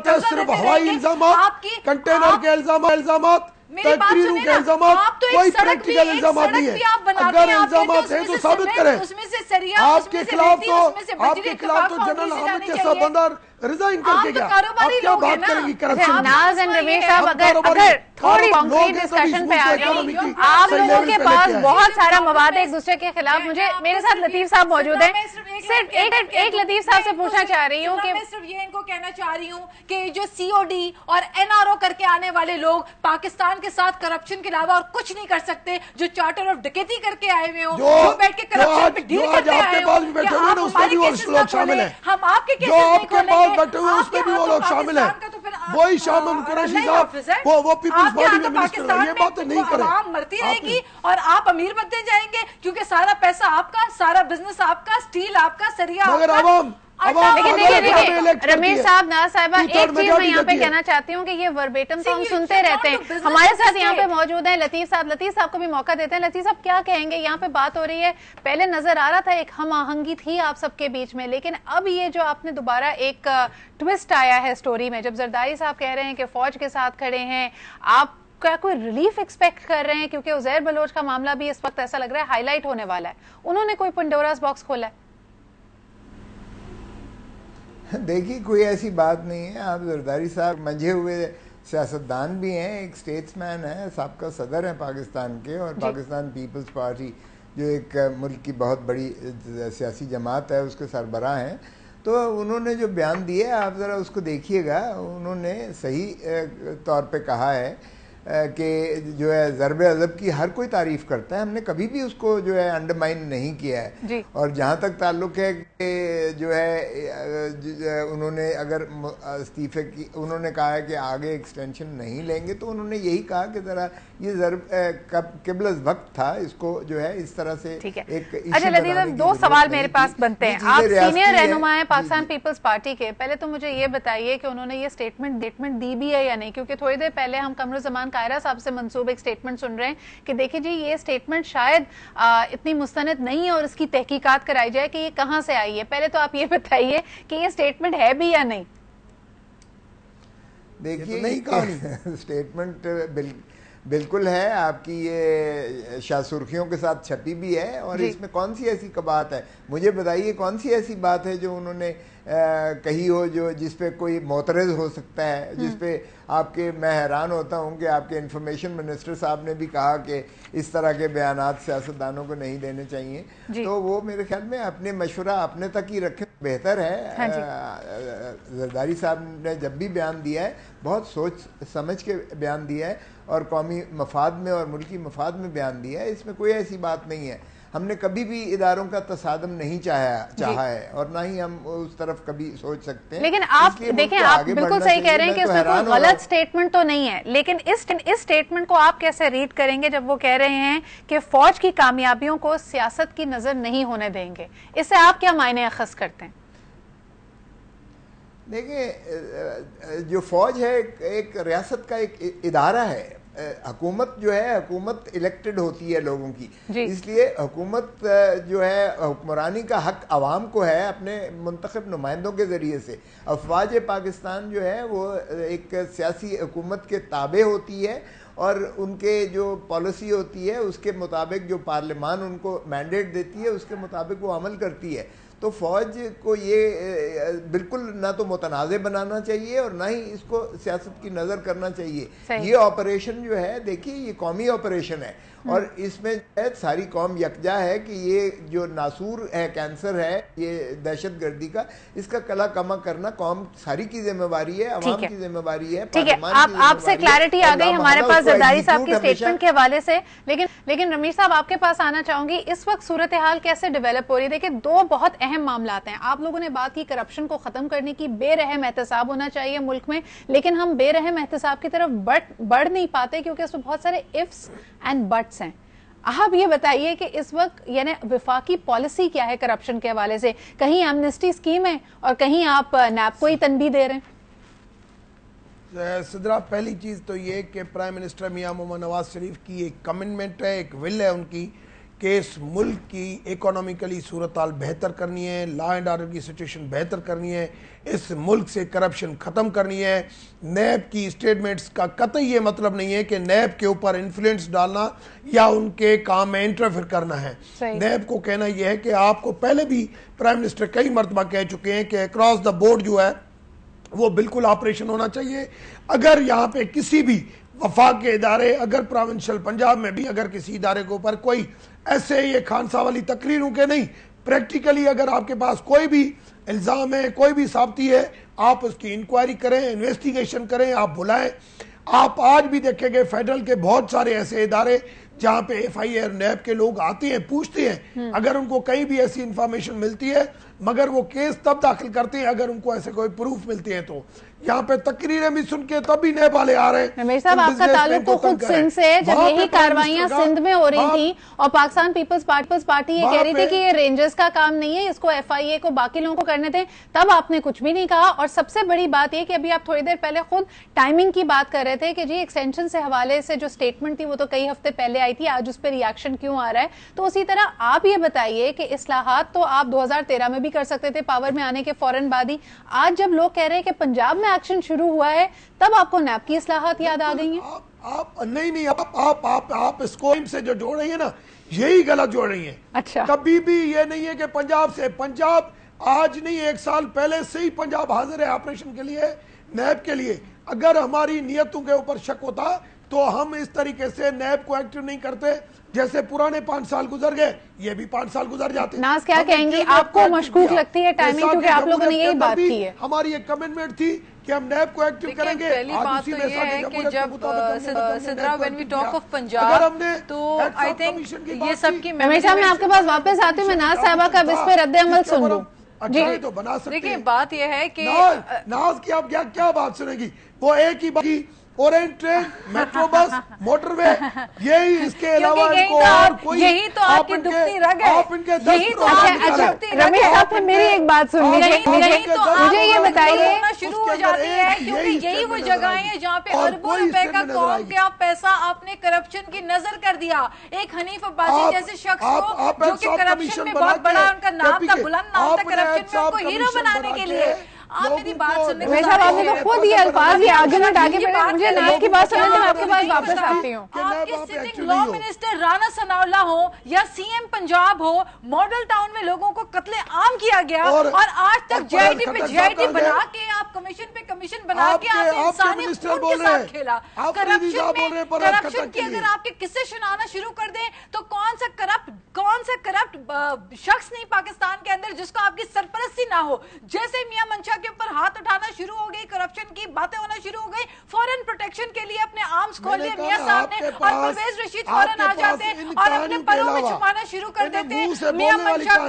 Speaker 6: हैं, सिर्फ हवाई इल्जामात, कंटेनर के इल्जामात, फैक्ट्रियों के इल्जामात, कोई प्रैक्टिकल इल्जामात नहीं है। अगर इल्जामात है तो साबित करें। आपके खिलाफ तो जनरल हामिद जैसा बंदा रिजाइन करके गया। आप क्या बात करेंगी करप्शन?
Speaker 5: नाज एंड रमेश साहब, अगर थोड़ी कॉन्क्रीट डिस्कशन पे आ जाए, आप लोगों के पास बहुत सारा मवाद है एक दूसरे के खिलाफ। मेरे साथ लतीफ साहब मौजूद है, सिर्फ एक लतीफ साहब से पूछना चाह रही हूँ कि
Speaker 8: मैं सिर्फ ये इनको कहना चाह रही हूँ कि जो COD और NRO करके आने आने वाले लोग पाकिस्तान के साथ करप्शन के अलावा और कुछ नहीं कर सकते, जो चार्टर ऑफ डकैती करके आए हुए हो, जो बैठ के करप्शन पे डील करते आए हो,
Speaker 6: उसमें भी वो लोग शामिल हैं,
Speaker 8: हम आपके केसेस
Speaker 6: जो
Speaker 8: नहीं
Speaker 6: आपके पास
Speaker 8: खोलेंगे,
Speaker 6: बैठे हुए उसमें भी वो लोग शामिल हैं, वही शामिल कुरैशी साहब वो पीपल्स पार्टी में मिनिस्टर है, ये बात नहीं करें,
Speaker 8: आवाम मरती रहेगी और आप अमीर बनते जाएंगे, क्योंकि सारा पैसा आपका, सारा बिजनेस आपका, स्टील आपका, सरिया
Speaker 6: मगर
Speaker 5: लेकिन रमीज साहब, ना साहिबा, एक चीज मैं यहाँ पे कहना चाहती हूँ कि ये वर्बेटम तो हम सुनते रहते हैं। हमारे साथ यहाँ पे मौजूद है लतीफ साहब को भी मौका देते हैं। लतीफ साहब क्या कहेंगे? यहाँ पे बात हो रही है, पहले नजर आ रहा था एक हम आहंगी थी आप सबके बीच में, लेकिन अब ये जो आपने दोबारा एक ट्विस्ट आया है स्टोरी में, जब जरदारी साहब कह रहे हैं कि फौज के साथ खड़े हैं, आप क्या कोई रिलीफ एक्सपेक्ट कर रहे हैं? क्योंकि उजैर बलोच का मामला भी इस वक्त ऐसा लग रहा है हाईलाइट होने वाला है, उन्होंने कोई पंडोरास बॉक्स खोला है।
Speaker 9: देखिए, कोई ऐसी बात नहीं है। आप जरदारी साहब मंझे हुए सियासतदान भी हैं, एक स्टेट्समैन है, साबका सदर हैं पाकिस्तान के, और पाकिस्तान पीपल्स पार्टी जो एक मुल्क की बहुत बड़ी सियासी जमात है उसके सरबराह हैं। तो उन्होंने जो बयान दिए आप ज़रा उसको देखिएगा। उन्होंने सही तौर पे कहा है कि जो है ज़रब अदब की हर कोई तारीफ़ करता है, हमने कभी भी उसको जो है अंडरमाइन नहीं किया है। और जहाँ तक ताल्लुक़ है कि जो है उन्होंने अगर इस्तीफ़े की उन्होंने कहा है कि आगे एक्सटेंशन नहीं लेंगे, तो उन्होंने यही कहा कि ज़रा ये क़िबल वक्त था, इसको जो है इस तरह से एक।
Speaker 5: अच्छा लतीफ़, दो सवाल मेरे पास बनते हैं। आप सीनियर रहनुमा हैं पाकिस्तान पीपल्स पार्टी के, पहले तो मुझे ये बताइए कि उन्होंने ये स्टेटमेंट दी भी है या नहीं? क्योंकि थोड़ी देर पहले हम कमरुज़्ज़मान कायरा साहब से मंसूब एक स्टेटमेंट सुन रहे हैं कि देखिए जी, ये स्टेटमेंट शायद इतनी मुस्तनद नहीं है और इसकी तहकीकात कराई जाए कि ये कहां से आई है। पहले तो आप ये बताइए कि ये स्टेटमेंट है भी या नहीं।
Speaker 9: देखिए, नहीं कहानी स्टेटमेंट बिल्कुल है आपकी, ये शाह सुर्खियों के साथ छपी भी है। और इसमें कौन सी ऐसी बात है, मुझे बताइए कौन सी ऐसी बात है जो उन्होंने कही हो जो जिसपे कोई मोतरज़ हो सकता है, जिसपे आपके मैं हैरान होता हूँ कि आपके इंफॉर्मेशन मिनिस्टर साहब ने भी कहा कि इस तरह के बयानात सियासतदानों को नहीं देने चाहिए। तो वो मेरे ख्याल में अपने मशवरा अपने तक ही रखें बेहतर है। जरदारी साहब ने जब भी बयान दिया है बहुत सोच समझ के बयान दिया है और कौमी मफाद में और मुल्की मफाद में बयान दिया है। इसमें कोई ऐसी बात नहीं है। हमने कभी भी इदारों का तसादम नहीं चाहा है और ना ही हम उस तरफ कभी सोच सकते हैं।
Speaker 5: लेकिन आप देखें, आप बिल्कुल सही कह रहे हैं कि इसमें कोई गलत स्टेटमेंट तो नहीं है, लेकिन इस स्टेटमेंट को आप कैसे रीड करेंगे जब वो कह रहे हैं कि फौज की कामयाबियों को सियासत की नजर नहीं होने देंगे? इससे आप क्या मायने अखज़ करते हैं?
Speaker 9: देखिए, जो फौज है एक रियासत का एक इदारा है। हुकूमत जो है, हुकूमत इलेक्टेड होती है लोगों की, इसलिए हुकूमत जो है हुक्मरानी का हक आवाम को है अपने मुंतखब नुमाइंदों के ज़रिए से। अफवाज पाकिस्तान जो है वो एक सियासी हुकूमत के ताबे होती है और उनके जो पॉलिसी होती है उसके मुताबिक जो पार्लियामान उनको मैंडेट देती है उसके मुताबिक वो अमल करती है। तो फौज को ये बिल्कुल ना तो मुतनाज़े बनाना चाहिए और ना ही इसको सियासत की नज़र करना चाहिए। ये ऑपरेशन जो है, देखिए, ये कौमी ऑपरेशन है और इसमें सारी कौम यकजा है कि ये जो नासूर है, कैंसर है, ये दहशत गर्दी का, इसका कला कमा करना कौम सारी की जिम्मेवारी है, अवाम की जिम्मेवारी है।
Speaker 5: ठीक है, आपसे क्लैरिटी आ गई हमारे पास जरदारी साहब की स्टेटमेंट के हवाले से। लेकिन रमीर साहब, आपके पास आना चाहूंगी, इस वक्त सूरत हाल कैसे डेवलप हो रही है? देखिए, दो बहुत अहम मामला हैं। आप लोगों ने बात की करप्शन को खत्म करने की, बेरहम एहतसाब होना चाहिए मुल्क में, लेकिन हम बेरहम एहतसाब की तरफ बढ़ नहीं पाते क्योंकि उसमें बहुत सारे इफ्स एंड बट्स हैं। आप ये बताइए कि इस वक्त यानी विफाकी पॉलिसी क्या है करप्शन के हवाले से? कहीं एमनेस्टी स्कीम है और कहीं आप नैब को ही तनबीह दे रहे हैं।
Speaker 6: सिद्रा, पहली चीज तो ये कि प्राइम मिनिस्टर मियां मोहम्मद नवाज शरीफ की एक कमिटमेंट है, एक विल है उनकी कि इस मुल्क की इकोनॉमिकली सूरत हाल बेहतर करनी है, लॉ एंड ऑर्डर की सिचुएशन बेहतर करनी है, इस मुल्क से करप्शन ख़त्म करनी है। नैब की स्टेटमेंट्स का कतई ये मतलब नहीं है कि नैब के ऊपर इन्फ्लुएंस डालना या उनके काम में इंटरफेयर करना है। नैब को कहना यह है कि आपको पहले भी प्राइम मिनिस्टर कई मरतबा कह चुके हैं कि अक्रॉस द बोर्ड जो है वो बिल्कुल ऑपरेशन होना चाहिए। अगर यहाँ पे किसी भी वफाक के इदारे, अगर प्रोविंशियल पंजाब में भी अगर किसी इदारे के ऊपर कोई ऐसे ये खानसा वाली तकरीरों के नहीं, प्रैक्टिकली अगर आपके पास कोई भी इल्ज़ाम है, कोई भी साबिती है, आप उसकी इंक्वायरी करें, इन्वेस्टिगेशन करें, आप बुलाएं। आप आज भी देखेंगे फेडरल के बहुत सारे ऐसे इदारे जहां पे FIA और नैब के लोग आते हैं, पूछते हैं, अगर उनको कहीं भी ऐसी इंफॉर्मेशन मिलती है, मगर वो केस तब दाखिल करते हैं अगर उनको ऐसे कोई प्रूफ मिलते हैं। तो यहाँ पे तकरीरें भी सुन के तब भी नैब वाले आ रहे हैं।
Speaker 5: रमेश साहब, आपका ताल्लुक तो खुद सिंध से है, जब यही कार्रवाइयां सिंध में हो रही थी और पाकिस्तान पीपल्स पार्टी ये कह रही थी कि ये रेंजर्स का काम नहीं है, इसको FIA को बाकी लोगों को करने थे, तब आपने कुछ भी नहीं कहा। और सबसे बड़ी बात ये कि अभी आप थोड़ी देर पहले खुद टाइमिंग की बात कर रहे थे कि जी एक्सटेंशन से हवाले से जो स्टेटमेंट थी वो तो कई हफ्ते पहले आई थी, आज उस पर रिएक्शन क्यों आ रहा है? तो उसी तरह आप ये बताइए कि इस्लाहात तो आप 2013 में भी कर सकते थे, पावर में आने के फौरन बाद ही। आज जब लोग कह रहे हैं कि पंजाब में एक्शन शुरू हुआ है, तब आपको नैब की इस्लाहात याद आ गई हैं?
Speaker 6: आप नहीं आप इसको से जो जोड़ रही है ना, यही गलत जोड़ रही है।
Speaker 5: अच्छा,
Speaker 6: कभी भी ये नहीं है कि पंजाब से, पंजाब आज नहीं, 1 साल पहले से ही पंजाब हाजिर है ऑपरेशन के लिए, नैब के लिए। अगर हमारी नियतों के ऊपर शक होता तो हम इस तरीके से नैब को एक्टिव नहीं करते। जैसे पुराने 5 साल गुजर गए, ये भी 5 साल गुजर जाते।
Speaker 5: नाज क्या कहेंगी, आपको मशकूक लगती है टाइमिंग, क्योंकि आप लोगों ने यही बात की है।
Speaker 6: हमारी एक कमिटमेंट थी कि हम नैब को एक्टिव करेंगे।
Speaker 8: पहली बात तो ये है कि जब सिद्रा when we talk of Punjab, तो आई थिंक ये सब की
Speaker 5: हमेशा मैं आपके पास वापस आती हूँ, मैं नाज साहबा का इस पे रद्द अमल सुन लूं।
Speaker 6: जी तो बना सकते।
Speaker 8: देखिए बात ये है कि
Speaker 6: नाज की आप क्या बात सुनेगी, वो एक ही बात, orange train, metro bus, motorway, यही, इसके अलावा इनको और कोई,
Speaker 8: यही तो आपकी दुखती रग है,
Speaker 6: आप इनके 10
Speaker 5: रमेश साहब फिर मेरी एक बात सुन लीजिए, मुझे ये बताइए,
Speaker 8: शुरू हो जाती है क्योंकि यही वो जगह है जहाँ पे अरबों रुपए का कौम का पैसा आपने करप्शन की नजर कर दिया। एक हनीफ अब्बासी जैसे शख्स को, जो कि करप्शन में बहुत बड़ा उनका नाम था, बुलंद नाम था करप्शन में, उनको हीरो बनाने के लिए। आप मेरी बात सुनने
Speaker 5: रमेश साहब, आपने तो खुद ये अल्फाज, ये आर्गुमेंट आगे बढ़े, मुझे नाज की बात सुनने, मैं आपके पास वापस आती हूँ।
Speaker 8: आपके sitting law minister Rana Sanaullah हो या CM पंजाब हो, मॉडल टाउन में लोगों को कत्ले आम किया गया और आज तक JIT पे JIT बना के, आप कमीशन पे कमिशन बना के आपने इंसानी खून के साथ खेला। करप्शन की अगर आपके किस्से सुनाना शुरू कर दें तो कौन सा करप्ट शख्स नहीं पाकिस्तान के अंदर जिसको आपकी सरपरस्ती ना हो। जैसे मियां मंशा के ऊपर हाथ उठाना शुरू हो गई, करप्शन की बातें होना शुरू हो गई, फौरन प्रोटेक्शन के लिए अपने आर्म्स खोल लिए मियां साहब ने, और परवेज रशीद फौरन आ जाते और अपने पलों में छुपाना शुरू कर देते मियां मंशा को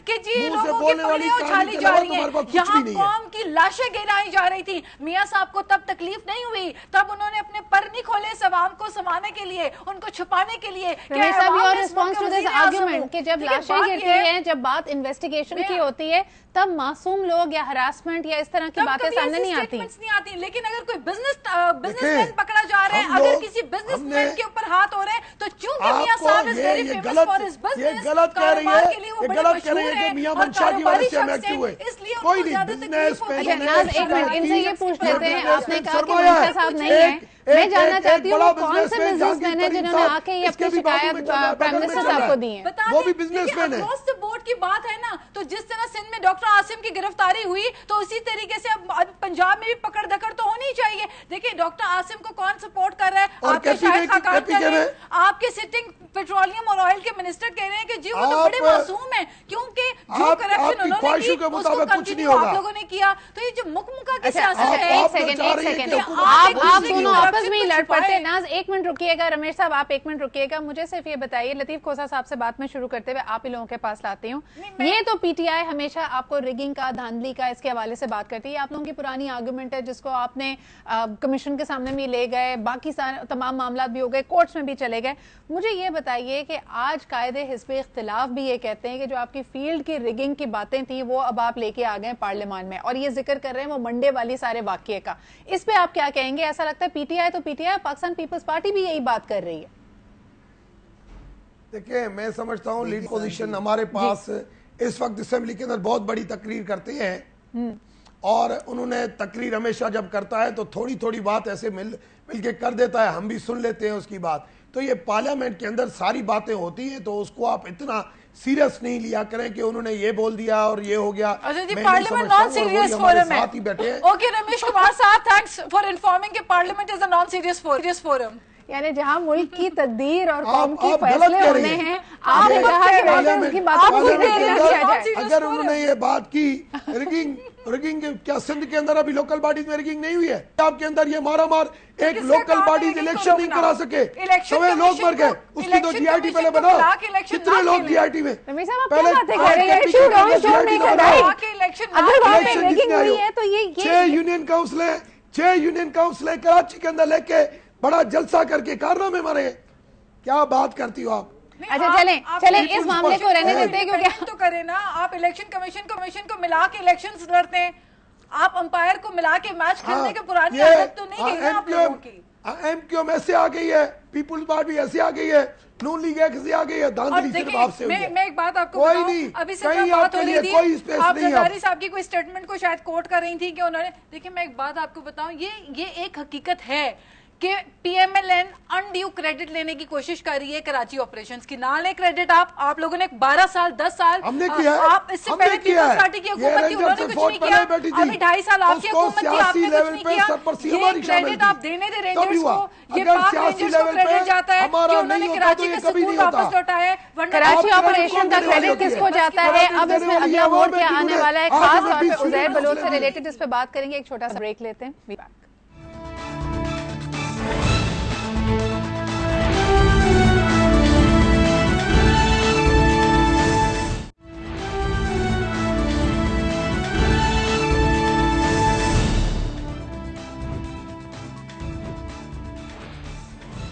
Speaker 8: कि जी लोगों की पगड़ियां उछाली जा रही हैं, यहाँ कौम की लाशें गिराई जा रही थी। मियां साहब को तब तकलीफ नहीं हुई, तब उन्होंने अपने पर नहीं खोले इस अवाम को समाने के लिए, उनको छुपाने के लिए।
Speaker 5: रिस्पॉन्स टू दिस आर्गुमेंट कि जब लाशें गिरती हैं, जब बात इन्वेस्टिगेशन की होती है, तब मासूम लोग या हरासमेंट या इस तरह की बातें सामने नहीं आती।
Speaker 8: लेकिन अगर कोई बिजनेसमैन पकड़ा जा रहा है, अगर किसी बिजनेसमैन के ऊपर हाथ हो रहे हैं, तो चूंकि मियां साहब is very famous for his business, कारोबार के लिए वो बड़े मशहूर हैं और कारोबारी शख्स हैं, इसलिए उनको ज्यादा तकलीफ होती है।
Speaker 5: नाज, एक मिनट, इनसे ये पूछ लेते हैं, आपने कहा कि मंशा साहब नहीं है, मैं जानना चाहती हूँ कौन से बिजनेसमैन है जिन्होंने आके ये अपनी शिकायत प्राइम मिनिस्टर साहब को दी है?
Speaker 6: वो भी बिजनेसमैन है।
Speaker 8: अक्रॉस द बोर्ड की बात है ना, तो जिस तरह सिंध में डॉक्टर आसिम की गिरफ्तारी हुई, तो उसी तरीके से अब पंजाब में भी पकड़ धकड़ तो होनी चाहिए। देखिए डॉक्टर आसिम को कौन सपोर्ट कर रहा है? आपके शायद खाकान कर रहे हैं, आपके सिटिंग पेट्रोलियम और ऑयल के मिनिस्टर कह रहे हैं कि जी वो तो बड़े मासूम है, क्योंकि जो करप्शन उन्होंने की उसको कंटिन्यू आप लोगों ने किया। तो ये जो मुकमुका की सियासत है,
Speaker 5: एक सेकंड, आप दोनों आपस में ही लड़ पड़ते हैं। नाज, 1 मिनट रुकिएगा, रमेश साहब आप 1 मिनट रुकिएगा, मुझे सिर्फ ये बताइए, लतीफ खोसा साहब से बात में शुरू करते हुए आप ही लोगों के पास लाती हूँ। ये तो PTI हमेशा आपको रिगिंग का, धांधली का, इसके हवाले से बात करती है, आप लोगों की पुरानी आर्गुमेंट है जिसको आपने कमीशन के सामने भी ले गए, बाकी सारे तमाम मामला भी हो गए, कोर्ट्स में भी चले गए। मुझे ये बताइए कि आज कायदे हिस्ब इख्तिलाफ भी ये कहते हैं कि जो आपकी फील्ड की रिगिंग की बातें थी वो अब आप लेके आ गए पार्लियामान में, और ये जिक्र कर रहे हैं वो मंडे वाली सारे वाकये का। इस पे आप क्या कहेंगे? ऐसा लगता है PTI तो PTI, पाकिस्तान पीपल्स पार्टी भी यही बात कर रही है।
Speaker 6: देखिए, मैं समझता हूँ लीड पोजीशन हमारे पास इस वक्त असेंबली के अंदर बहुत बड़ी तकरीर करते हैं, और उन्होंने तकरीर हमेशा जब करता है तो थोड़ी थोड़ी बात ऐसे मिल के कर देता है, हम भी सुन लेते हैं उसकी बात। तो ये पार्लियामेंट के अंदर सारी बातें होती हैं, तो उसको आप इतना सीरियस नहीं लिया करें कि उन्होंने ये बोल दिया और ये हो गया।
Speaker 8: अच्छा जी, पार्लियामेंट नॉन सीरियस फोरम है।
Speaker 6: साथ ही बैठे हैं।
Speaker 8: ओके रमेश कुमार साहब, थैंक्स फॉर इन्फॉर्मिंग कि parliament is a non serious forum.
Speaker 5: यानी जहां मुल्क की तकदीर और कौम की फैसले होने हैं, आपने कहा कि उनकी बातों को
Speaker 6: अगर उन्होंने ये बात की रिगिंग रिगिंग क्या सिंध के अंदर अभी लोकल बॉडीज में रिगिंग नहीं हुई है? आपके अंदर ये मारा मार एक लोकल बॉडीज इलेक्शन नहीं करा सके, सवे लोग मर गए। उसकी तो जीआईटी पहले बनाओ। कितने लोग जीआईटी में पहले 6 यूनियन काउंसिल कराची के अंदर लेके बड़ा जलसा करके कारनामे मारे। क्या बात करती हो आप?
Speaker 5: अच्छा चलें इस मामले को रहने देते हैं, क्योंकि
Speaker 8: तो करे ना, आप इलेक्शन कमीशन को मिला के इलेक्शंस लड़ते हैं, आप अंपायर को मिला के मैच खेलने के पुरानी आदत तो नहीं है आप लोगों की।
Speaker 6: एमक्यूएम ऐसे आ गई है, पीपुल्स पार्टी ऐसे आ गई है, नून लीग ऐसे आ गई है, धांधली सिर्फ आपसे हुई है।
Speaker 8: मैं एक बात आपको
Speaker 6: कोई नहीं,
Speaker 8: अभी से
Speaker 6: कहीं
Speaker 8: बात हो
Speaker 6: आपके
Speaker 8: रही
Speaker 6: लिए
Speaker 8: थी,
Speaker 6: कोई स्पेस
Speaker 8: आप
Speaker 6: नहीं है।
Speaker 8: जरदारी साहब की कोई स्टेटमेंट को शायद कोट कर रही थी कि उन्होंने, देखिए मैं एक बात आपको बताऊं, ये एक हकीकत है कि पीएमएलएन अनड्यू क्रेडिट लेने की कोशिश कर रही है कराची ऑपरेशंस की। ना ले क्रेडिट आप लोगों ने 12 साल 10 साल
Speaker 6: हमने किया,
Speaker 8: आप इससे पहले पीपल्स पार्टी की हुकूमत थी, उन्होंने कुछ नहीं किया। अभी 2.5 साल आपकी हुकूमत थी, आपने कुछ नहीं किया। ये क्रेडिट आप देने दे रेंजर्स को, ये पाक रेंजर्स को क्रेडिट जाता है कि उन्होंने कराची का सुकून वापस लौटाया है।
Speaker 5: कराची ऑपरेशन का क्रेडिट किसको जाता है? अब इसमें अगला मोड़ क्या आने वाला है, खास तौर पर उज़ैर बलोच से रिलेटेड इस पे बात करेंगे। एक छोटा सा ब्रेक लेते हैं।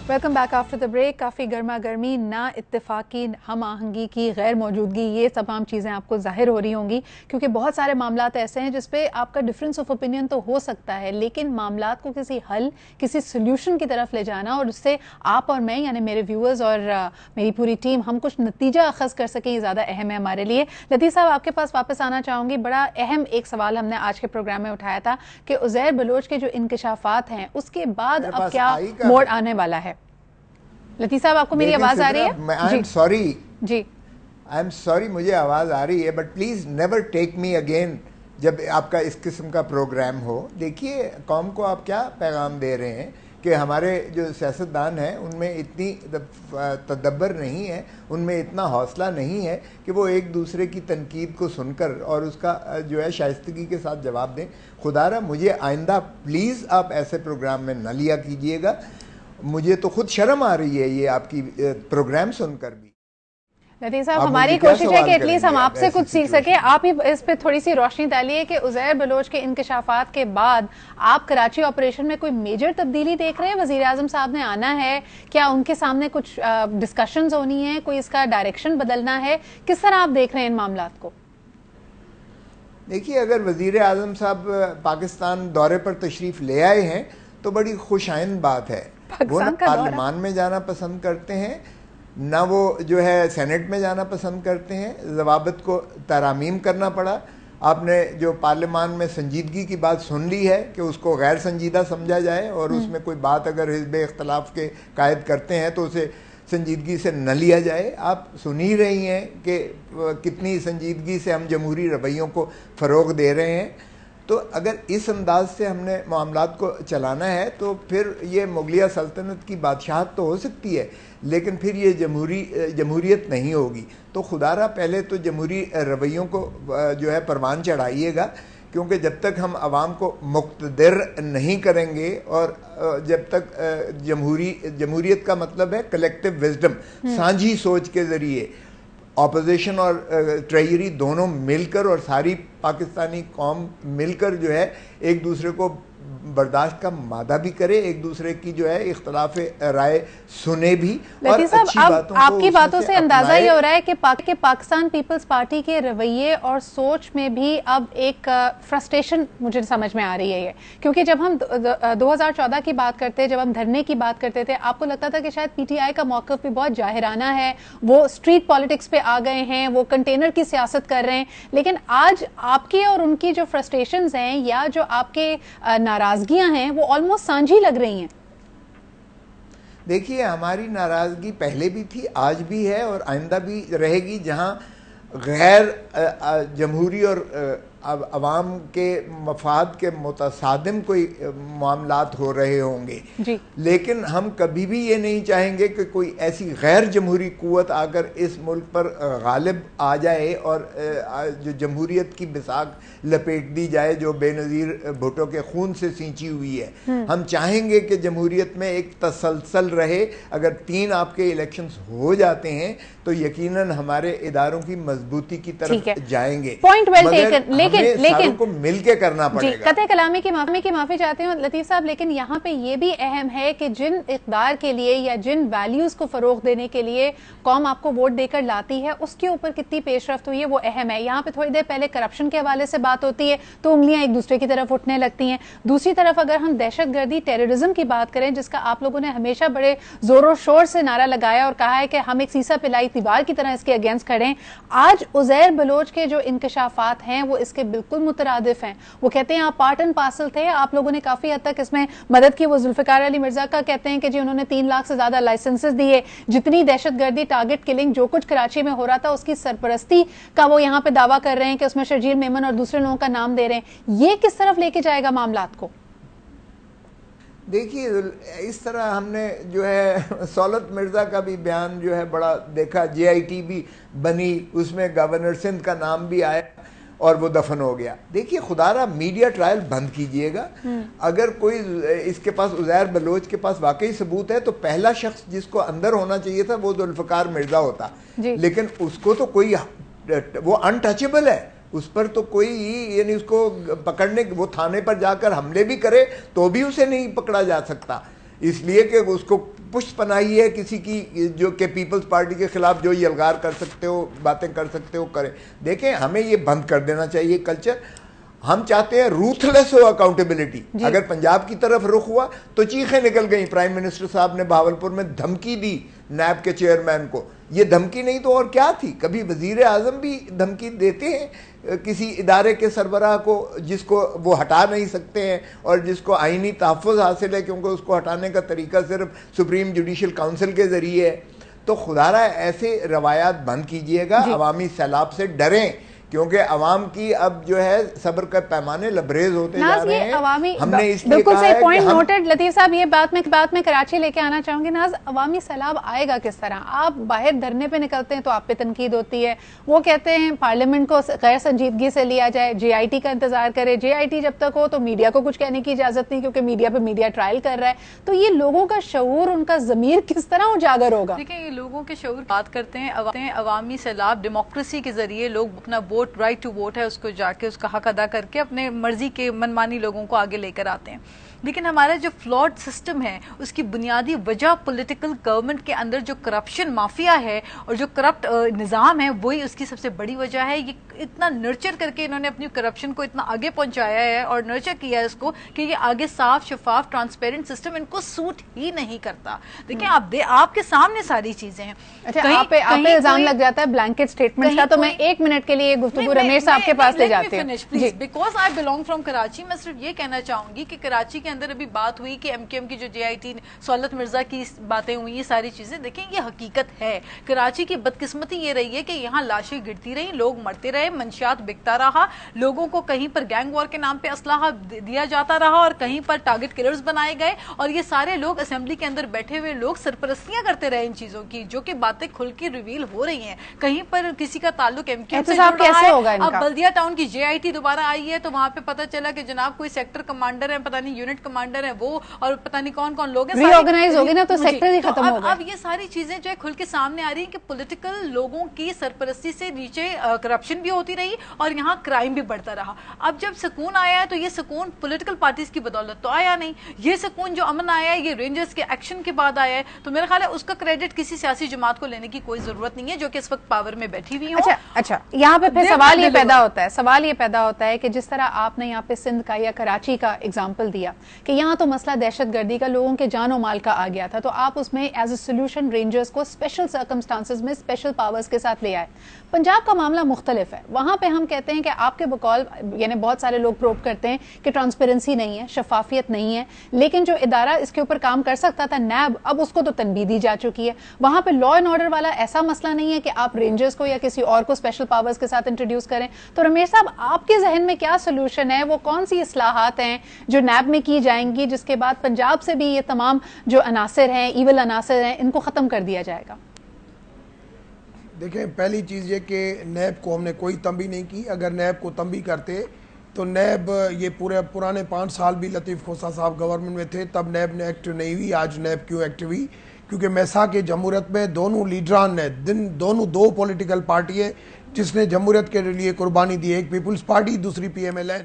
Speaker 5: Welcome back after the break. काफ़ी गर्मा गर्मी, ना इत्तेफाकी, हम आहंगी की गैर मौजूदगी, ये तमाम चीज़ें आपको जाहिर हो रही होंगी, क्योंकि बहुत सारे मामलात ऐसे हैं जिस पे आपका डिफरेंस ऑफ ओपिनियन तो हो सकता है, लेकिन मामलात को किसी हल, किसी सोल्यूशन की तरफ ले जाना और उससे आप और मैं, यानी मेरे व्यूअर्स और मेरी पूरी टीम, हम कुछ नतीजा अखज़ कर सकें, ये ज़्यादा अहम है हमारे लिए। लतीफ़ साहब, आपके पास वापस आना चाहूँगी। बड़ा अहम एक सवाल हमने आज के प्रोग्राम में उठाया था कि उज़ैर बलोच के जो इंकशाफात हैं उसके बाद अब क्या मोड़ आने वाला है। लतीफ़ साहब, आपको मेरी आवाज आ रही है?
Speaker 9: I am sorry
Speaker 5: ji,
Speaker 9: I am sorry, मुझे आवाज आ रही है, but please never take me again जब आपका इस किस्म का प्रोग्राम हो। देखिए, कौम को आप क्या पैगाम दे रहे हैं कि हमारे जो सियासतदान हैं उनमें इतनी तदब्बर नहीं है, उनमें इतना हौसला नहीं है कि वो एक दूसरे की तनकीद को सुनकर और उसका जो है शाइस्तगी के साथ जवाब दें। खुदारा मुझे आइंदा प्लीज़ आप ऐसे प्रोग्राम में न लिया कीजिएगा। मुझे तो खुद शर्म आ रही है ये आपकी प्रोग्राम सुनकर भी।
Speaker 5: लतीफ़ साहब, हमारी कोशिश है कि एटलीस्ट हम आपसे कुछ सीख सके। आप ही इस पे थोड़ी सी रोशनी डालिए कि उज़ैर बलोच के इंकशाफात के बाद आप कराची ऑपरेशन में कोई मेजर तब्दीली देख रहे हैं? वज़ीर आज़म साहब ने आना है, क्या उनके सामने कुछ डिस्कशंस होनी है, कोई इसका डायरेक्शन बदलना है? किस तरह आप देख रहे हैं इन मामलात को?
Speaker 9: देखिए, अगर वज़ीर आज़म साहब पाकिस्तान दौरे पर तशरीफ़ ले आए हैं तो बड़ी खुशाइंद बात है। वो ना पार्लियामान में जाना पसंद करते हैं, ना वो जो है सेनेट में जाना पसंद करते हैं। ज़वाबित को तरामीम करना पड़ा। आपने जो पार्लियामान में संजीदगी की बात सुन ली है कि उसको गैर संजीदा समझा जाए और उसमें कोई बात अगर हिज़्ब इख्तलाफ के कायद करते हैं तो उसे संजीदगी से न लिया जाए। आप सुन ही रही हैं कि कितनी संजीदगी से हम जमहूरी रवैयों को फ़रोग़ दे रहे हैं। तो अगर इस अंदाज से हमने मामलात को चलाना है तो फिर ये मुगलिया सल्तनत की बादशाहत तो हो सकती है, लेकिन फिर ये जमहूरियत नहीं होगी। तो खुदारा पहले तो जमहूरी रवैयों को जो है परवान चढ़ाइएगा, क्योंकि जब तक हम आवाम को मुक़्तदिर नहीं करेंगे और जब तक जमहूरियत का मतलब है कलेक्टिव विजडम, साझी सोच के ज़रिए ऑपोजिशन और ट्रेजरी दोनों मिलकर और सारी पाकिस्तानी कौम मिलकर जो है एक दूसरे को बर्दाश्त का मादा भी करे, एक दूसरे की जो है इख्तलाफ राय सुने भी और अच्छी बातों
Speaker 5: आपकी बातों से अंदाजा ये हो रहा है कि पाकिस्तान पीपल्स पार्टी के रवैये और सोच में भी अब एक फ्रस्ट्रेशन मुझे समझ में आ रही है ये, क्योंकि जब हम 2014 की बात करते, जब हम धरने की बात करते थे, आपको लगता था कि शायद पीटीआई का मौक़िफ़ भी बहुत जाहिराना है, वो स्ट्रीट पॉलिटिक्स पे आ गए हैं, वो कंटेनर की सियासत कर रहे हैं। लेकिन आज आपकी और उनकी जो फ्रस्ट्रेशंस हैं या जो आपके नाराजगियां हैं वो ऑलमोस्ट सांझी लग रही हैं।
Speaker 9: देखिए, हमारी नाराजगी पहले भी थी, आज भी है और आइंदा भी रहेगी। जहां गैर जमहूरी और अब अवाम के मफाद के मुतसादिम कोई मामलात हो रहे होंगे जी। लेकिन हम कभी भी ये नहीं चाहेंगे कि कोई ऐसी गैर जमहूरी कुव्वत आकर इस मुल्क पर गालिब आ जाए और जो जमहूरियत की बिसाक लपेट दी जाए जो बेनज़ीर भुट्टो के खून से सींची हुई है। हम चाहेंगे कि जमहूरियत में एक तसलसल रहे। अगर 3 आपके इलेक्शंस हो जाते हैं तो यकीनन हमारे इदारों की मजबूती की तरफ जाएंगे।
Speaker 5: पॉइंट वेल टेकन, लेकिन
Speaker 9: को मिलके करना पड़ेगा।
Speaker 5: कतई कलामी की माफी चाहते हैं लतीफ साहब, लेकिन यहाँ पे ये भी अहम है कि जिन इक़दार के लिए या जिन वैल्यूज को फरोग देने के लिए कौम आपको वोट देकर लाती है उसके ऊपर कितनी पेशरफ्त हुई है वो अहम है। यहाँ पे थोड़ी देर पहले करप्शन के हवाले से बात होती है तो उंगलियां एक दूसरे की तरफ उठने लगती हैं। दूसरी तरफ अगर हम दहशतगर्दी टेररिज्म की बात करें, जिसका आप लोगों ने हमेशा बड़े जोरों शोर से नारा लगाया और कहा है कि हम एक सीसा पिलाई दीवार की तरह इसके अगेंस्ट खड़े हैं, आज उज़ैर बलोच के जो इंकशाफात हैं वो इसके बिल्कुल मुतरादिफ हैं। वो कहते हैं आप पार्ट एंड पार्सल थे, आप लोगों ने काफी हद तक इसमें मदद की। वो जुल्फिकार अली मिर्जा का कहते हैं कि जी उन्होंने 3 लाख से ज्यादा लाइसेंसेस दिए, जितनी दहशतगर्दी टारगेट किलिंग जो कुछ कराची में हो रहा था उसकी सरपरस्ती का वो यहाँ पे दावा कर रहे हैं कि उसमें शर्जील मेमन और दूसरे लोगों का नाम दे रहे हैं। ये किस तरफ लेके जाएगा मामलात को?
Speaker 9: देखिए, इस तरह हमने जो है सौलत मिर्ज़ा का भी बयान जो है बड़ा देखा, JIT भी बनी, उसमें गवर्नर सिंध का नाम भी आया और वो दफन हो गया। देखिए खुदारा मीडिया ट्रायल बंद कीजिएगा। अगर कोई इसके पास उज़ैर बलोच के पास वाकई सबूत है तो पहला शख्स जिसको अंदर होना चाहिए था वो जुल्फ़िकार मिर्ज़ा होता, लेकिन उसको तो कोई, वो अनटचेबल है, उस पर तो कोई यानी उसको पकड़ने, वो थाने पर जाकर हमले भी करे तो भी उसे नहीं पकड़ा जा सकता, इसलिए कि उसको पुष्ट पनाही है किसी की जो कि पीपल्स पार्टी के खिलाफ जो यलगार कर सकते हो, बातें कर सकते हो, करे। देखें, हमें ये बंद कर देना चाहिए कल्चर। हम चाहते हैं रूथलेस हो अकाउंटेबिलिटी। अगर पंजाब की तरफ रुख हुआ तो चीखें निकल गई। प्राइम मिनिस्टर साहब ने बहावलपुर में धमकी दी नैब के चेयरमैन को। ये धमकी नहीं तो और क्या थी? कभी वजीर आजम भी धमकी देते हैं किसी इदारे के सरबराह को जिसको वो हटा नहीं सकते हैं और जिसको आईनी तहफ़्फ़ुज़ हासिल है, क्योंकि उसको हटाने का तरीका सिर्फ सुप्रीम जुडिशल काउंसिल के ज़रिए है। तो खुदारा ऐसे रवायात बंद कीजिएगा, अवामी सैलाब से डरें, क्योंकि अवाम की अब जो है सब्र का पैमाने लबरेज होते जा रहे हैं। हमने इसलिए
Speaker 5: बिल्कुल सही पॉइंट नोटेड लतीफ साहब। ये बात में कराची लेके आना चाहूंगी। नाज, अवामी सैलाब आएगा किस तरह? आप बाहर धरने पे निकलते हैं तो आप पे तनकीद होती है, वो कहते हैं पार्लियामेंट को गैर संजीदगी से लिया जाए, JIT का इंतजार करे, JIT जब तक हो तो मीडिया को कुछ कहने की इजाजत नहीं क्योंकि मीडिया पे मीडिया ट्रायल कर रहा है। तो ये लोगों का शऊर, उनका जमीर किस तरह उजागर होगा?
Speaker 8: देखिए, ये लोगों के शऊर बात करते हैं अवामी सैलाब, डेमोक्रेसी के जरिए लोग अपना वोट, राइट टू वोट है, उसको जाके उसका हक अदा करके अपने मर्जी के मनमानी लोगों को आगे लेकर आते हैं। लेकिन हमारा जो फ्लॉड सिस्टम है उसकी बुनियादी वजह पॉलिटिकल गवर्नमेंट के अंदर जो करप्शन माफिया है और जो करप्ट निज़ाम है वही उसकी सबसे बड़ी वजह है। ये इतना नर्चर करके इन्होंने अपनी करप्शन को इतना आगे पहुंचाया है और नर्चर किया है इसको कि ये आगे साफ शफाफ ट्रांसपेरेंट सिस्टम इनको सूट ही नहीं करता। देखिए, आपके सामने सारी चीजें हैं।
Speaker 5: अच्छा, आप पे इल्जाम लग जाता है ब्लैंकेट स्टेटमेंट का, तो मैं 1 मिनट के लिए गुफ्तगू रमेश साहब के पास ले जाती हूँ।
Speaker 8: Because I belong from Karachi, मैं सिर्फ ये कहना चाहूंगी कि कराची के अंदर अभी बात हुई कि MKM की जो JIT सौलत मिर्जा की बातें हुई, ये सारी चीजें देखें, ये हकीकत है। कराची की बदकिस्मती ये रही है कि यहाँ लाशें गिरती रही, लोग मरते रहे, मंशियात बिकता रहा, लोगों को कहीं पर गैंग वॉर के नाम पे असलाहा दिया जाता रहा और कहीं पर टारगेट किलर्स बनाए गए, और ये सारे लोग असेंबली के अंदर बैठे हुए लोग सरपरस्तियां करते रहे इन चीजों की, जो कि बातें खुल के रिवील हो रही हैं। कहीं पर किसी का ताल्लुक MKM से जुड़ रहा है। अब बल्दिया टाउन की JIT दोबारा आई है तो वहां पे पता चला कि जनाब कोई सेक्टर कमांडर है, पता नहीं यूनिट कमांडर है वो, और पता नहीं कौन कौन लोग हैं,
Speaker 5: रीऑर्गेनाइज हो गए ना, तो सेक्टर ही खत्म हो गए।
Speaker 8: अब ये सारी चीजें जो है खुल के सामने आ रही है कि पॉलिटिकल लोगों की सरपरस्ती से नीचे करप्शन भी होती रही और यहाँ क्राइम भी बढ़ता रहा। अब जब सुकून आया है तो ये सुकून पॉलिटिकल पार्टीज की बदौलत तो आया नहीं, ये सुकून जो अमन आया है ये रेंजर्स के एक्शन के बाद आया है। तो मेरा ख्याल है उसका क्रेडिट किसी सियासी जमात को लेने की कोई जरूरत नहीं है जो कि इस वक्त पावर में बैठी हुई हो।
Speaker 5: अच्छा, यहाँ पे फिर सवाल ये पैदा होता है कि जिस तरह आपने यहाँ पे सिंध का या कराची का एग्जाम्पल दिया कि यहाँ तो मसला दहशतगर्दी का, लोगों के जान और माल का आ गया था, तो आप उसमें एज अ सोल्यूशन रेंजर्स को स्पेशल सर्कमस्टांसेस में स्पेशल पावर्स के साथ ले आए। पंजाब का मामला मुख्तलिफ है। है, वहां पे हम कहते हैं कि आपके बकौल, यानी बहुत सारे लोग प्रोब करते हैं कि ट्रांसपेरेंसी नहीं है, शफाफियत नहीं है, लेकिन जो इदारा इसके ऊपर काम कर सकता था नैब, अब उसको तो तनबीह दी जा चुकी है। वहां पे लॉ एंड ऑर्डर वाला ऐसा मसला नहीं है कि आप रेंजर्स को या किसी और को स्पेशल पावर्स के साथ इंट्रोड्यूस करें। तो रमेश साहब, आपके जहन में क्या सोल्यूशन है, वो कौन सी इस्लाहात हैं जो नैब में की जाएंगी जिसके बाद पंजाब से भी ये तमाम जो अनासर हैं, इविल अनासर हैं, इनको खत्म कर दिया जाएगा?
Speaker 6: देखें, पहली चीज़ ये कि नैब को हमने कोई तंबी नहीं की। अगर नैब को तंबी करते तो नैब, ये पुराने 5 साल भी लतीफ़ खोसा साहब गवर्नमेंट में थे, तब नैब ने एक्टिव नहीं हुई। आज नैब क्यों एक्टिव हुई? क्योंकि मैसा के जमहूरियत में दोनों लीडरान ने दोनों 2 पॉलिटिकल पार्टी है जिसने जमहूरियत के लिए कुर्बानी दी, एक पीपुल्स पार्टी, दूसरी PMLN।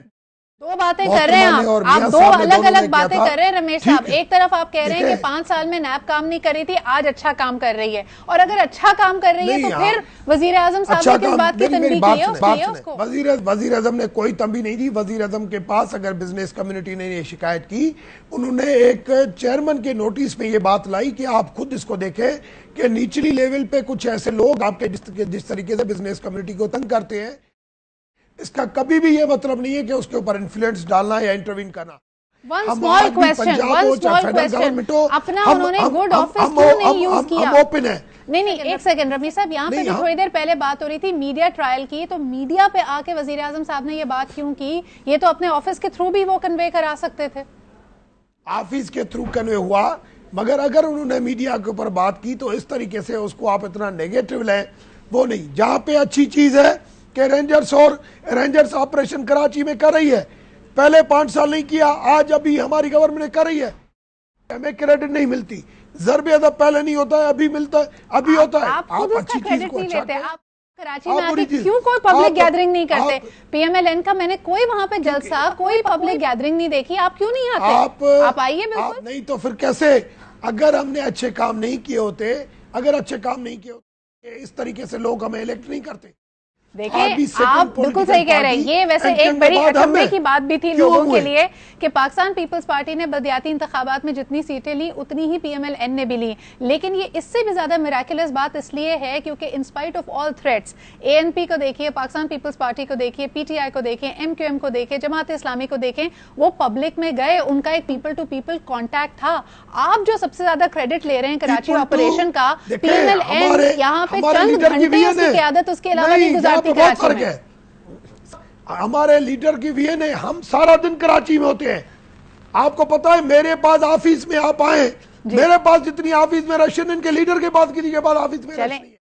Speaker 5: 2 बातें कर रहे हैं आप 2 अलग अलग बातें कर रहे हैं रमेश साहब। एक तरफ आप कह रहे हैं कि 5 साल में नैब काम नहीं कर रही थी, आज अच्छा काम कर रही है, और अगर अच्छा काम कर रही है तो फिर वजीर आजम साहब ने किस बात की तंबीह की है उसको?
Speaker 6: वजीर आजम ने कोई तंबीह नहीं दी। वजीर आजम के पास अगर बिजनेस कम्युनिटी ने ये शिकायत की, उन्होंने एक चेयरमैन के नोटिस में ये बात लाई कि आप खुद इसको देखें कि निचली लेवल पे कुछ ऐसे लोग आपके जिस तरीके से बिजनेस कम्युनिटी को तंग करते हैं, इसका कभी भी ये मतलब नहीं है कि उसके ऊपर इन्फ्लुएंस डालना या इंटरवीन करना। हम ओपन है।
Speaker 5: नहीं, एक सेकंड रफी साहब, यहाँ पे थोड़ी देर पहले बात हो रही थी मीडिया ट्रायल की, तो मीडिया पे आके वजीर आजम साहब ने ये बात क्यों की? ये तो अपने ऑफिस के थ्रू भी वो कन्वे करा सकते थे।
Speaker 6: ऑफिस के थ्रू कन्वे हुआ, मगर अगर उन्होंने मीडिया के ऊपर बात की तो इस तरीके से उसको आप इतना नेगेटिव लें, वो नहीं। जहां पे अच्छी चीज है कि रेंजर्स ऑपरेशन कराची में कर रही है, पहले 5 साल नहीं किया, आज अभी हमारी गवर्नमेंट ने कर रही है, हमें क्रेडिट नहीं मिलती। ज़र्ब अदब पहले नहीं होता है, अभी मिलता है, अभी होता है।
Speaker 5: आप अच्छी चीज को अच्छा लेते, आप कराची में आके क्यों कोई पब्लिक गैदरिंग नहीं करते? PMLN का मैंने कोई वहां पे जलसा, कोई पब्लिक गैदरिंग नहीं देखी, आप क्यों नहीं आते? आप आइए बिल्कुल।
Speaker 6: नहीं तो फिर कैसे? अगर हमने अच्छे काम नहीं किए होते, इस तरीके से लोग हमें इलेक्ट नहीं करते।
Speaker 5: देखिए, आप बिल्कुल सही कह रहे हैं। ये वैसे एक बड़ी अचंभे की बात भी थी लोगों के लिए कि पाकिस्तान पीपल्स पार्टी ने बलदियाती इंतखाबात में जितनी सीटें ली उतनी ही PMLN ने भी ली, लेकिन ये इससे भी ज्यादा मिराकुलस बात इसलिए है क्योंकि in spite of all threats, ANP को देखिए, पाकिस्तान पीपल्स पार्टी को देखिए, PTI को देखिए, MQM को देखिए, जमात इस्लामी को देखें, वो पब्लिक में गए, उनका एक पीपल टू पीपल कॉन्टैक्ट था। आप जो सबसे ज्यादा क्रेडिट ले रहे हैं कराची ऑपरेशन का, PMLN यहाँ पे चंद घंटे उसकी क़यादत उसके अलावा नहीं गुजारती।
Speaker 6: बहुत फर्क है। हमारे लीडर की विजन है, हम सारा दिन कराची में होते हैं। आपको पता है, मेरे पास ऑफिस में आप आए, मेरे पास जितनी ऑफिस में रशियन, इनके लीडर के पास किसी के पास ऑफिस में रश नहीं है।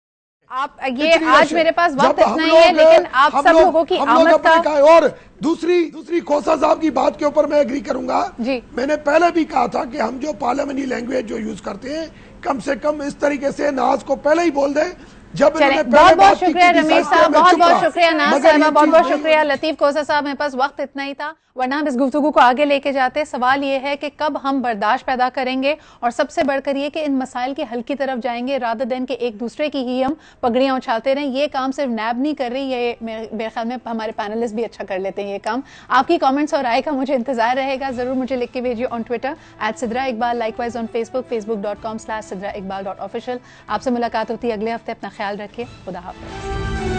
Speaker 5: आप ये आज मेरे पास वक्त इतना ही है, लेकिन आप सब लोगों की आमद का।
Speaker 6: और दूसरी खोसा साहब की बात के ऊपर मैं एग्री करूंगा। मैंने पहले भी कहा था कि हम जो पार्लियामेंट्री लैंग्वेज जो यूज करते हैं, कम से कम इस तरीके से नाज को पहले ही बोल दें।
Speaker 5: बहुत बहुत शुक्रिया रमेश साहब, बहुत बहुत शुक्रिया नाज साहब, बहुत बहुत शुक्रिया लतीफ खोसा साहब। मेरे पास वक्त इतना ही था, वरना हम इस गुफ्तगू को आगे लेके जाते। सवाल ये है कि कब हम बर्दाश्त पैदा करेंगे और सबसे बढ़कर ये कि इन मसाइल के हल की तरफ जाएंगे, रादर देन के एक दूसरे की ही हम पगड़ियां उछालते रहें। ये काम सिर्फ नैब नहीं कर रही, ये मेरे ख्याल में हमारे पैनलिस्ट भी अच्छा कर लेते हैं ये काम। आपकी कमेंट्स और राय का मुझे इंतजार रहेगा, जरूर मुझे लिख के भेजिए on Twitter @SidraIqbal, likewise on Facebook facebook.com/SidraIqbal.official। आपसे मुलाकात होती है अगले हफ्ते। अपना ख्याल रखिए, खुदा हाफिज़।